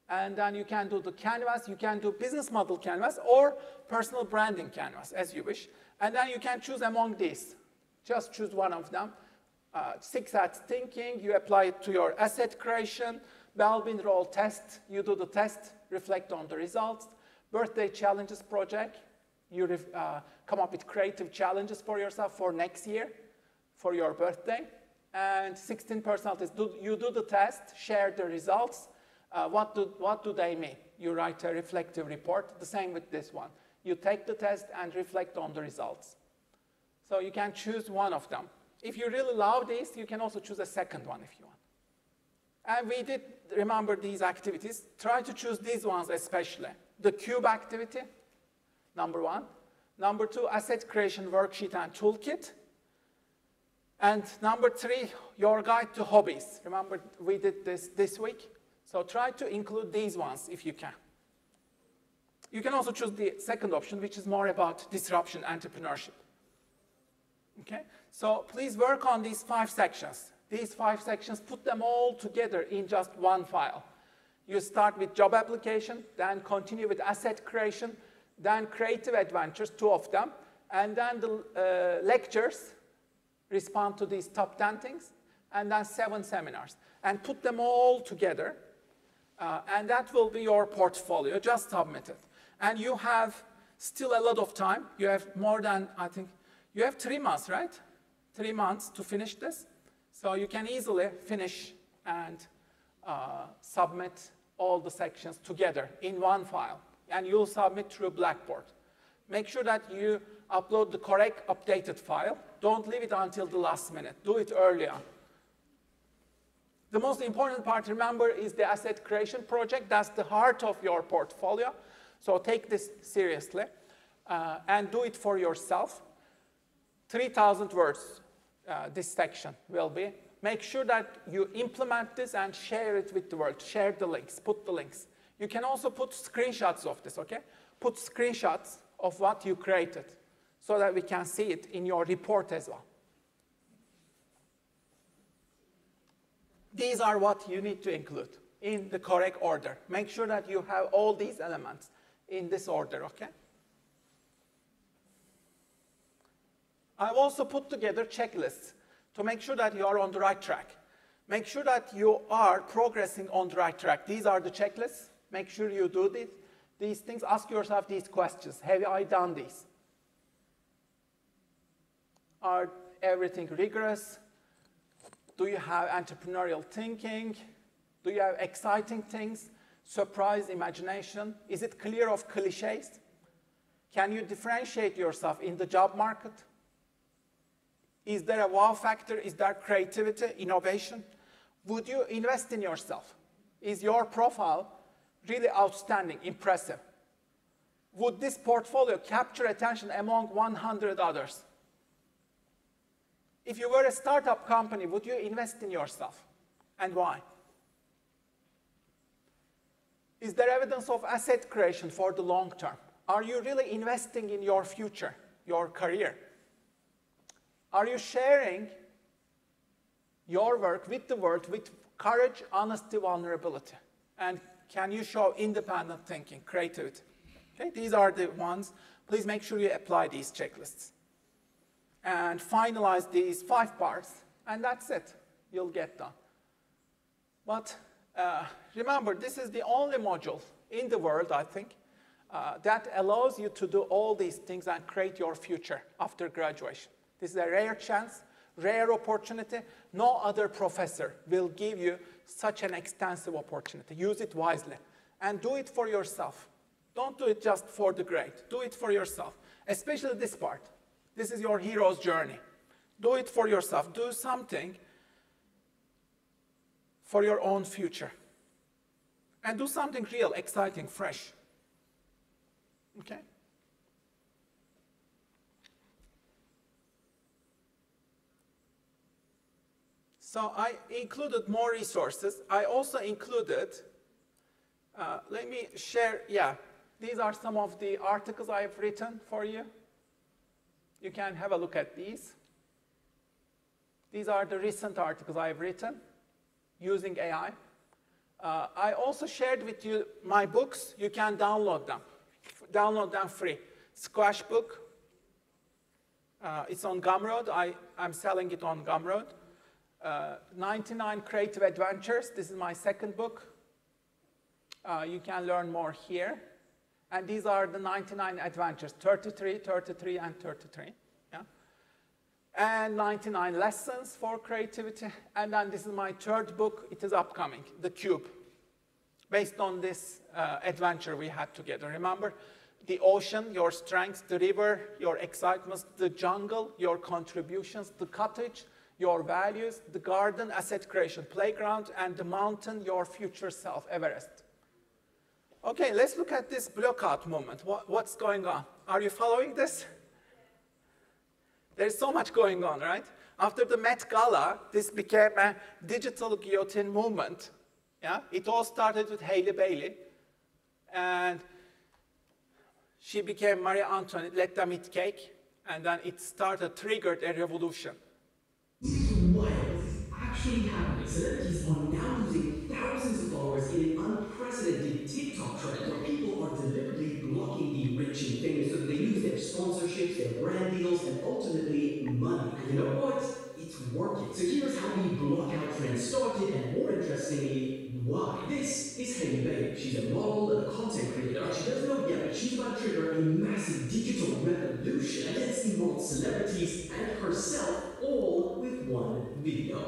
And then you can do the canvas. You can do business model canvas or personal branding canvas, as you wish. And then you can choose among these. Just choose one of them. 6 thinking, you apply it to your asset creation. Bellwin role test, you do the test, reflect on the results. Birthday challenges project, you come up with creative challenges for yourself for next year, for your birthday. And 16 personalities, you do the test, share the results. What do they mean? You write a reflective report, the same with this one. You take the test and reflect on the results. So you can choose one of them. If you really love this, you can also choose a second one if you want. And we did remember these activities. Try to choose these ones especially. The cube activity, number 1. Number 2, asset creation worksheet and toolkit. And number 3, your guide to hobbies. Remember, we did this week. So try to include these ones if you can. You can also choose the second option, which is more about disruption entrepreneurship. Okay? So please work on these 5 sections. These 5 sections, put them all together in just one file. You start with job application, then continue with asset creation, then creative adventures, 2 of them, and then the lectures respond to these top 10 things, and then 7 seminars. And put them all together, and that will be your portfolio. Just submit it. And you have still a lot of time. You have more than, I think, you have 3 months, right? 3 months to finish this. So you can easily finish and submit all the sections together in one file. And you'll submit through Blackboard. Make sure that you upload the correct updated file. Don't leave it until the last minute. Do it earlier. The most important part, remember, is the asset creation project. That's the heart of your portfolio. So take this seriously and do it for yourself. 3,000 words, this section will be. Make sure that you implement this and share it with the world. Share the links, put the links. You can also put screenshots of this, okay? Put screenshots of what you created so that we can see it in your report as well. These are what you need to include in the correct order. Make sure that you have all these elements in this order, okay? I've also put together checklists to make sure that you are on the right track. Make sure that you are progressing on the right track. These are the checklists. Make sure you do these things. Ask yourself these questions. Have I done these? Are everything rigorous? Do you have entrepreneurial thinking? Do you have exciting things? Surprise, imagination? Is it clear of cliches? Can you differentiate yourself in the job market? Is there a wow factor? Is there creativity, innovation? Would you invest in yourself? Is your profile really outstanding, impressive? Would this portfolio capture attention among 100 others? If you were a startup company, would you invest in yourself? And why? Is there evidence of asset creation for the long term? Are you really investing in your future, your career? Are you sharing your work with the world with courage, honesty, vulnerability? And can you show independent thinking, creativity? Okay, these are the ones. Please make sure you apply these checklists. And finalize these 5 parts, and that's it. You'll get done. But remember, this is the only module in the world, I think, that allows you to do all these things and create your future after graduation. This is a rare chance, rare opportunity. No other professor will give you such an extensive opportunity. Use it wisely. And do it for yourself. Don't do it just for the grade. Do it for yourself, especially this part. This is your hero's journey. Do it for yourself. Do something for your own future. And do something real, exciting, fresh. Okay? So I included more resources. I also included, let me share, these are some of the articles I've written for you. You can have a look at these. These are the recent articles I've written using AI. I also shared with you my books. You can download them. Download them free. Squash book. It's on Gumroad. I'm selling it on Gumroad. 99 Creative Adventures. This is my second book. You can learn more here. And these are the 99 adventures, 33, 33, and 33. Yeah? And 99 lessons for creativity. And then this is my third book. It is upcoming, The Cube, based on this adventure we had together. Remember, the ocean, your strengths, the river, your excitements, the jungle, your contributions, the cottage, your values, the garden, asset creation, playground, and the mountain, your future self, Everest. Okay, let's look at this blockout movement. What's going on? Are you following this? There's so much going on, right? After the MetGala, this became a digital guillotine movement. Yeah? It all started with Hailey Bailey. And she became Marie Antoinette, let them eat cake. And then it triggered a revolution. This is wild. This is actually happening. Celebrities are now losing thousands of followers in an unprecedented TikTok trend where people are deliberately blocking the rich and famous so that they lose their sponsorships, their brand deals, and ultimately money. And you know what? It's working. So here's how the blockout trend started, and more interestingly, why. This is Hailey Bailey. She's a model and a content creator. She doesn't know yet, but she's about to trigger a massive digital revolution against the world's celebrities and herself, all with one video.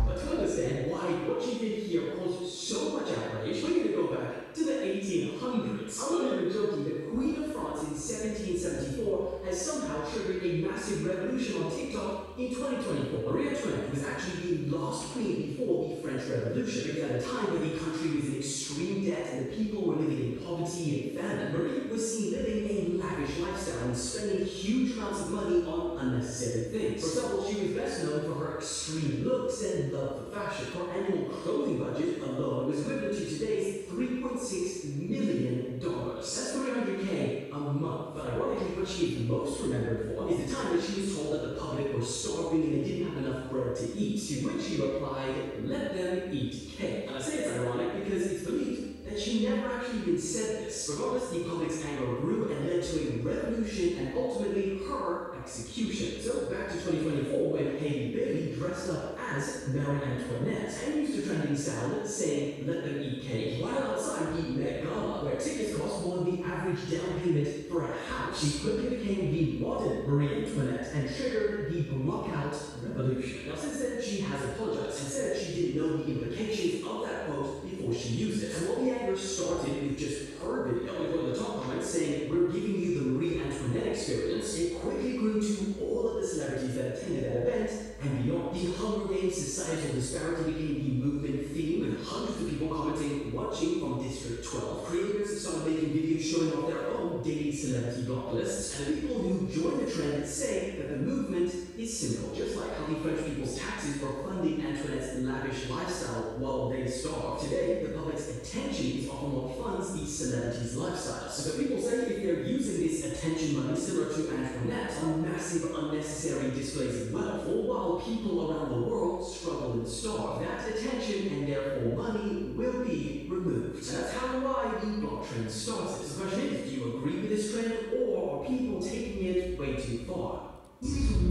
But to understand why what she did here caused so much outrage, we need to go back to the 1800s. I'm not even joking, the Queen of France in 1774 has somehow triggered a massive revolution on TikTok in 2024. Marie Antoinette was actually the last queen before the French Revolution, because at a time when the country was in extreme debt and the people were living in poverty and famine, Marie was seen living a lavish lifestyle and spending huge amounts of money on unnecessary things. For example, she was best known for her extreme looks and love for fashion. Her annual clothing budget alone was equivalent to today's $3.6 million. That's $300K a month. But ironically, what she is most remembered for is the time that she was told that the public were starving and they didn't have enough bread to eat, to which she replied, let them eat cake. And I say it's ironic because it's believed that she never actually even said this. Regardless, the public's anger grew and led to a revolution and ultimately her execution. So back to 2024 when Hailey Bailey dressed up as Marie Antoinette and used a trending sound saying let them eat cake while outside the MetGala, where tickets cost more than the average down payment for a house. She quickly became the modern Marie Antoinette and triggered the blockout revolution. Now since then she has apologized and said she didn't know the implications of that quote before she used it. And while the anger started with just her video, with one of the top comments saying we're giving you the Marie Antoinette experience, it quickly grew to all of the celebrities that attended that event and beyond. The Hunger Games societal disparity became the movement theme, with hundreds of people commenting, watching from District 12. Creators started making videos showing off their own daily celebrity block lists, and the people who joined the trend say that the movement is simple, just like how the French people's taxes were funding Antoinette's lavish lifestyle while they starved. Today, the public's attention is often what funds these celebrities' lifestyles. So people say if they're using this attention money similar to Antoinette on massive unnecessary displays of wealth, or while people around the world struggle and starve, that attention and therefore money will be removed. And that's how and why the block trend started. So the question is, do you agree with this trend, or are people taking it way too far?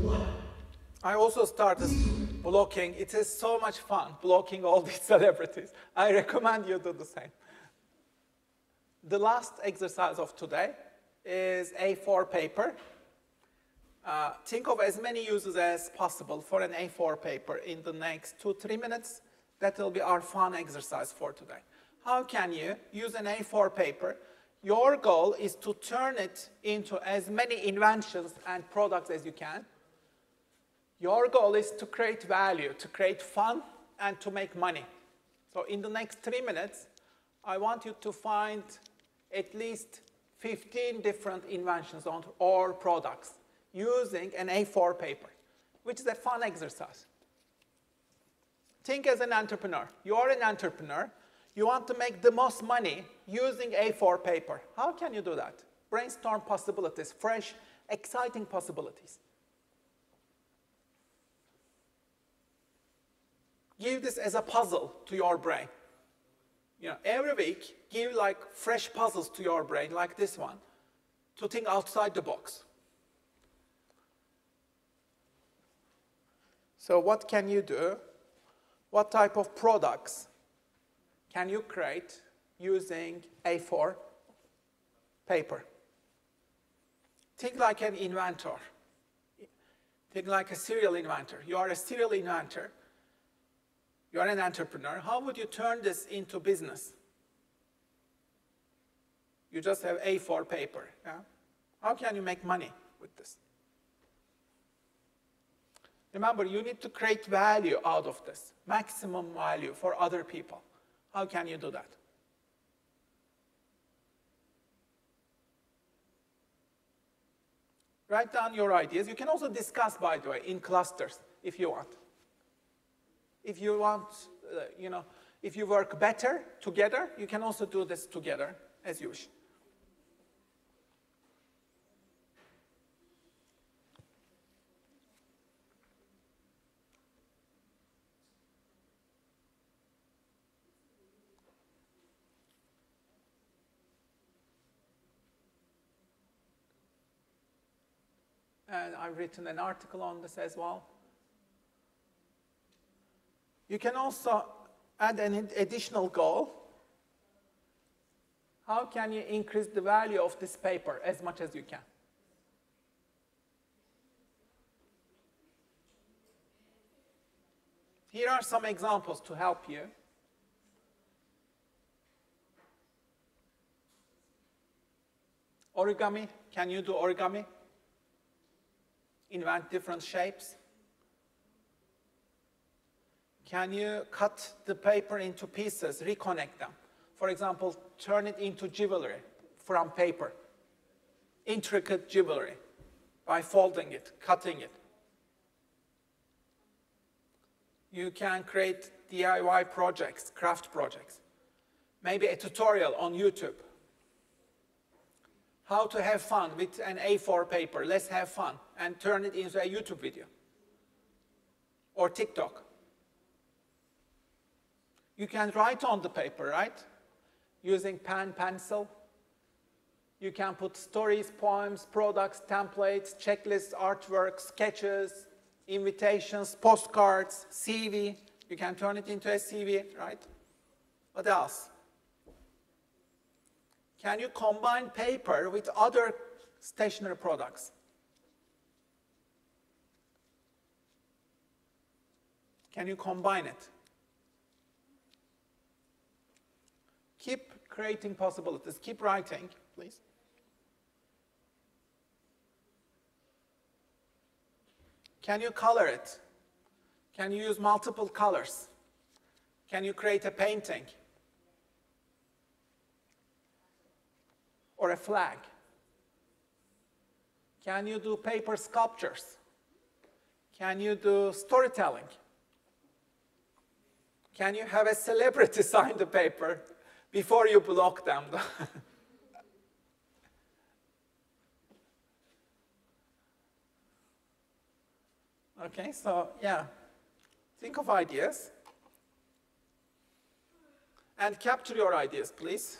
What? I also started blocking. It is so much fun blocking all these celebrities. I recommend you do the same. The last exercise of today is A4 paper. Think of as many uses as possible for an A4 paper in the next 2-3 minutes. That will be our fun exercise for today. How can you use an A4 paper? Your goal is to turn it into as many inventions and products as you can. Your goal is to create value, to create fun, and to make money. So in the next 3 minutes, I want you to find at least 15 different inventions or products using an A4 paper, which is a fun exercise. Think as an entrepreneur. You are an entrepreneur. You want to make the most money using A4 paper. How can you do that? Brainstorm possibilities, fresh, exciting possibilities. Give this as a puzzle to your brain. You know, every week, give like fresh puzzles to your brain, like this one, to think outside the box. So what can you do? What type of products can you create using A4 paper? Think like an inventor. Think like a serial inventor. You are a serial inventor. You are an entrepreneur. How would you turn this into business? You just have A4 paper. Yeah? How can you make money with this? Remember, you need to create value out of this, maximum value for other people. How can you do that? Write down your ideas. You can also discuss, by the way, in clusters if you want. If you want, if you work better together, you can also do this together as you wish. And I've written an article on this as well. You can also add an additional goal. How can you increase the value of this paper as much as you can? Here are some examples to help you. Origami, can you do origami? Invent different shapes. Can you cut the paper into pieces, reconnect them? For example, turn it into jewelry from paper. Intricate jewelry by folding it, cutting it. You can create DIY projects, craft projects. Maybe a tutorial on YouTube. How to have fun with an A4 paper. Let's have fun and turn it into a YouTube video or TikTok. You can write on the paper, right? Using pen, pencil. You can put stories, poems, products, templates, checklists, artwork, sketches, invitations, postcards, CV. You can turn it into a CV, right? What else? Can you combine paper with other stationery products? Can you combine it? Keep creating possibilities. Keep writing, please. Can you color it? Can you use multiple colors? Can you create a painting? Or a flag? Can you do paper sculptures? Can you do storytelling? Can you have a celebrity sign the paper before you block them? Okay, so yeah, think of ideas. And capture your ideas, please.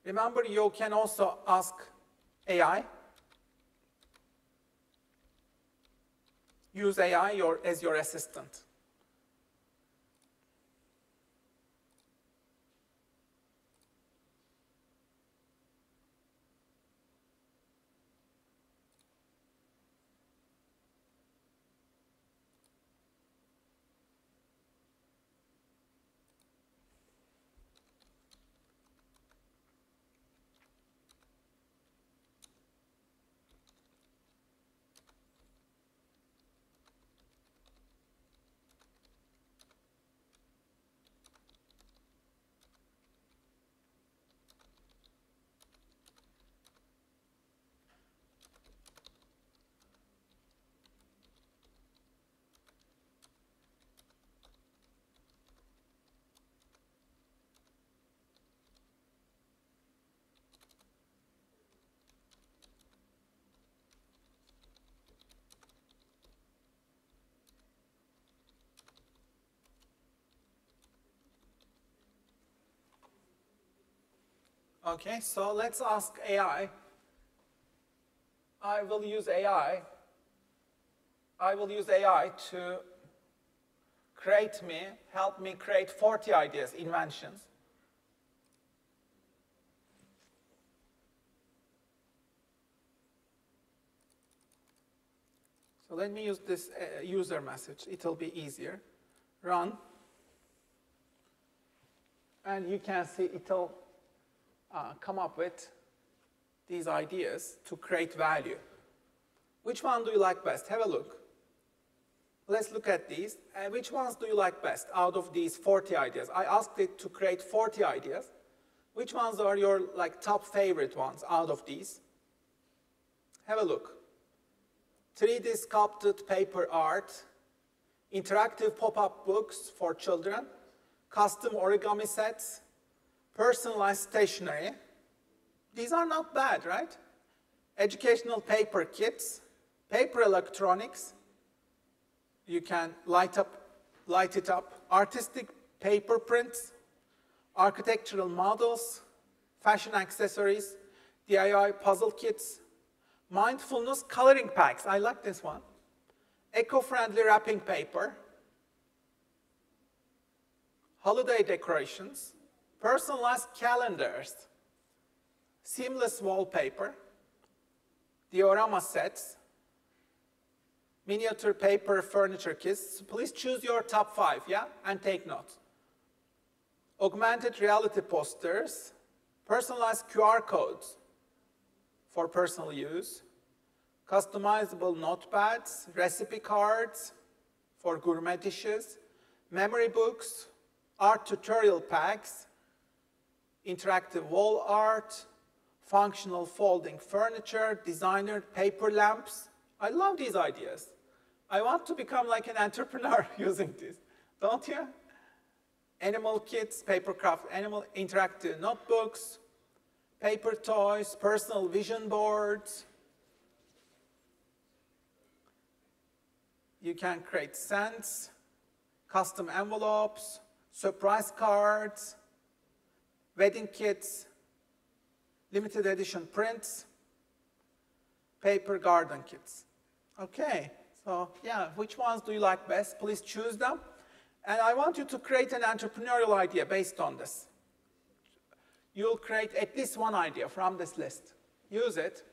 Remember, you can also ask AI. Use AI as your assistant. Okay, so let's ask AI. I will use AI I will use AI to help me create 40 ideas, inventions. So let me use this user message. It'll be easier. Run. And you can see it'll come up with these ideas to create value. Which one do you like best? Have a look. Let's look at these. Which ones do you like best out of these 40 ideas? I asked it to create 40 ideas. Which ones are your top favorite ones out of these? Have a look. 3D sculpted paper art, interactive pop-up books for children, custom origami sets, personalized stationery. These are not bad, right? Educational paper kits, paper electronics. You can light it up. Artistic paper prints, architectural models, fashion accessories, DIY puzzle kits, mindfulness coloring packs. I like this one. Eco-friendly wrapping paper, holiday decorations, personalized calendars, seamless wallpaper, diorama sets, miniature paper furniture kits. So please choose your top 5, yeah? And take notes. Augmented reality posters, personalized QR codes for personal use, customizable notepads, recipe cards for gourmet dishes, memory books, art tutorial packs, interactive wall art, functional folding furniture, designer paper lamps. I love these ideas. I want to become like an entrepreneur using this, don't you? Animal kits, papercraft, animal interactive notebooks, paper toys, personal vision boards. You can create scents, custom envelopes, surprise cards, wedding kits, limited edition prints, paper garden kits. Okay, so yeah, which ones do you like best? Please choose them. And I want you to create an entrepreneurial idea based on this. You'll create at least one idea from this list. Use it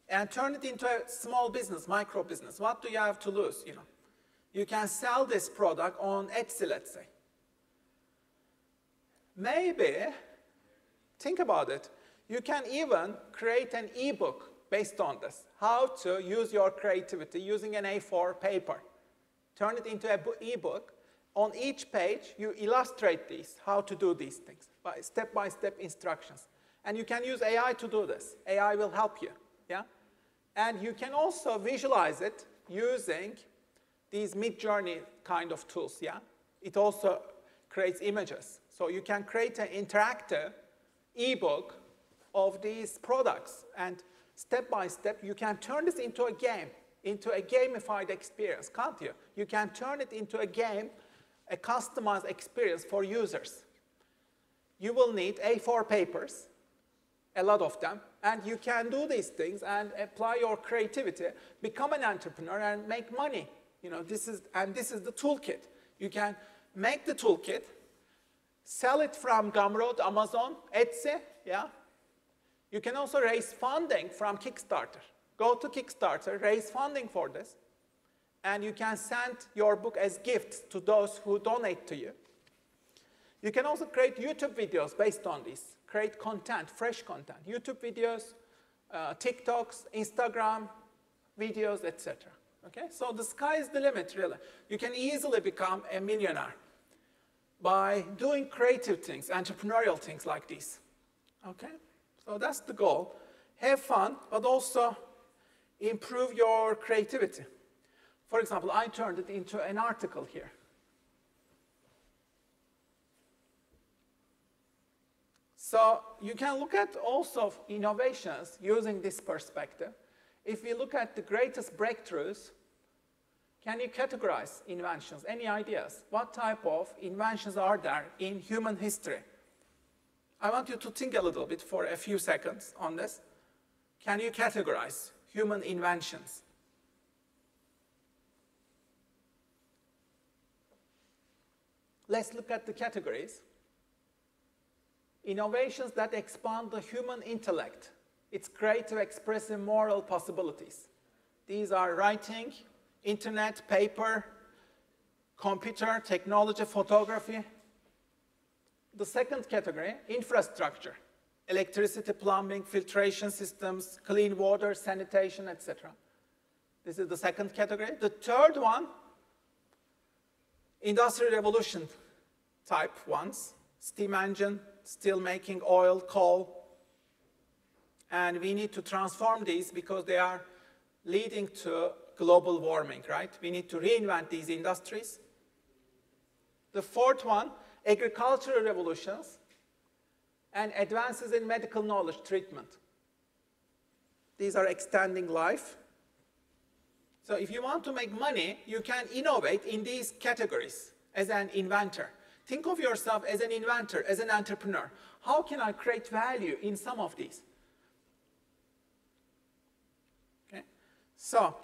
and turn it into a small business, micro business. What do you have to lose? You can sell this product on Etsy, let's say. Maybe, think about it, you can even create an ebook based on this. How to use your creativity using an A4 paper. Turn it into an ebook. On each page, you illustrate these, how to do these things, by step-by-step instructions. And you can use AI to do this. AI will help you, yeah? And you can also visualize it using these Mid-Journey kind of tools, yeah? It also creates images. So you can create an interactive ebook of these products. And step-by-step, you can turn this into a game, into a gamified experience, can't you? You can turn it into a game, a customized experience for users. You will need A4 papers, a lot of them, and you can do these things and apply your creativity, become an entrepreneur and make money. This is the toolkit. You can make the toolkit, sell it from Gumroad, Amazon, Etsy, yeah? You can also raise funding from Kickstarter. Go to Kickstarter, raise funding for this, and you can send your book as gifts to those who donate to you. You can also create YouTube videos based on this. Create content, fresh content. YouTube videos, TikToks, Instagram videos, etc. Okay? So the sky is the limit, really. You can easily become a millionaire by doing creative things, entrepreneurial things like this. Okay? So that's the goal. Have fun, but also improve your creativity. For example, I turned it into an article here. So you can look at also innovations using this perspective. If we look at the greatest breakthroughs, can you categorize inventions? Any ideas? What type of inventions are there in human history? I want you to think a little bit for a few seconds on this. Can you categorize human inventions? Let's look at the categories. Innovations that expand the human intellect. It's great to express moral possibilities. These are writing, internet, paper, computer, technology, photography. The second category, infrastructure. Electricity, plumbing, filtration systems, clean water, sanitation, etc. This is the second category. The third one, Industrial Revolution type ones. Steam engine, steel making, oil, coal. And we need to transform these because they are leading to global warming, right? We need to reinvent these industries. The fourth one, agricultural revolutions and advances in medical knowledge treatment. These are extending life. So if you want to make money, you can innovate in these categories as an inventor. Think of yourself as an inventor, as an entrepreneur. How can I create value in some of these? Okay. So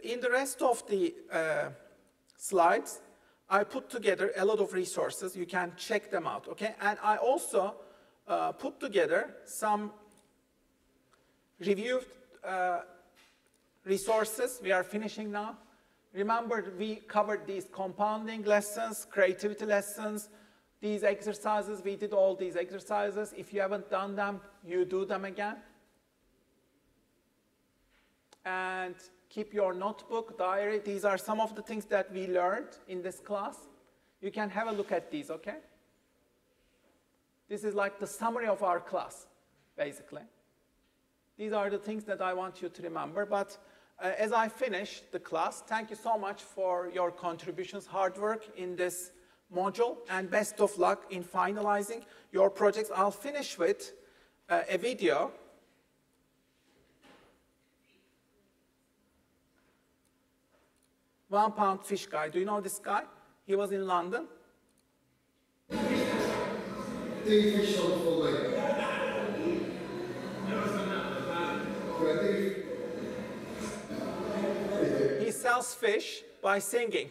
in the rest of the slides, I put together a lot of resources. You can check them out, okay? And I also put together some reviewed resources. We are finishing now. Remember, we covered these compounding lessons, creativity lessons, these exercises. We did all these exercises. If you haven't done them, you do them again. And keep your notebook, diary. These are some of the things that we learned in this class. You can have a look at these, okay? This is like the summary of our class, basically. These are the things that I want you to remember. But as I finish the class, thank you so much for your contributions, hard work in this module, and best of luck in finalizing your projects. I'll finish with a video. £1 fish guy. Do you know this guy? He was in London. Fish on the full leg. He sells fish by singing.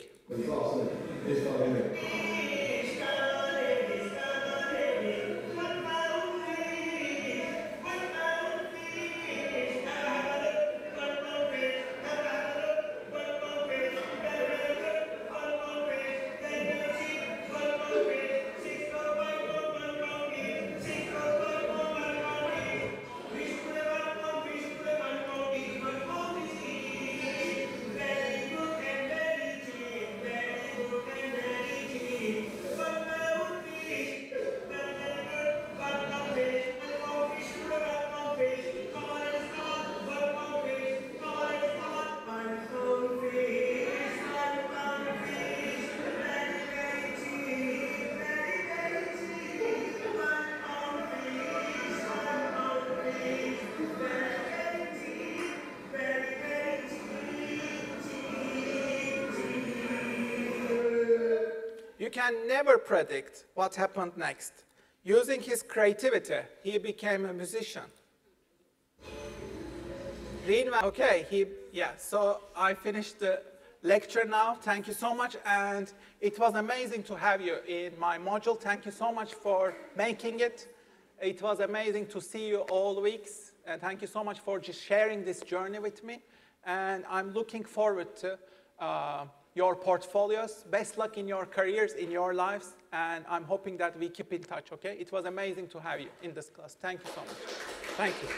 You can never predict what happened next. Using his creativity, he became a musician. Okay, so I finished the lecture now. Thank you so much, and it was amazing to have you in my module. Thank you so much for making it. It was amazing to see you all weeks, and thank you so much for just sharing this journey with me. And I'm looking forward to your portfolios. Best luck in your careers, in your lives, and I'm hoping that we keep in touch, okay? It was amazing to have you in this class. Thank you so much. Thank you.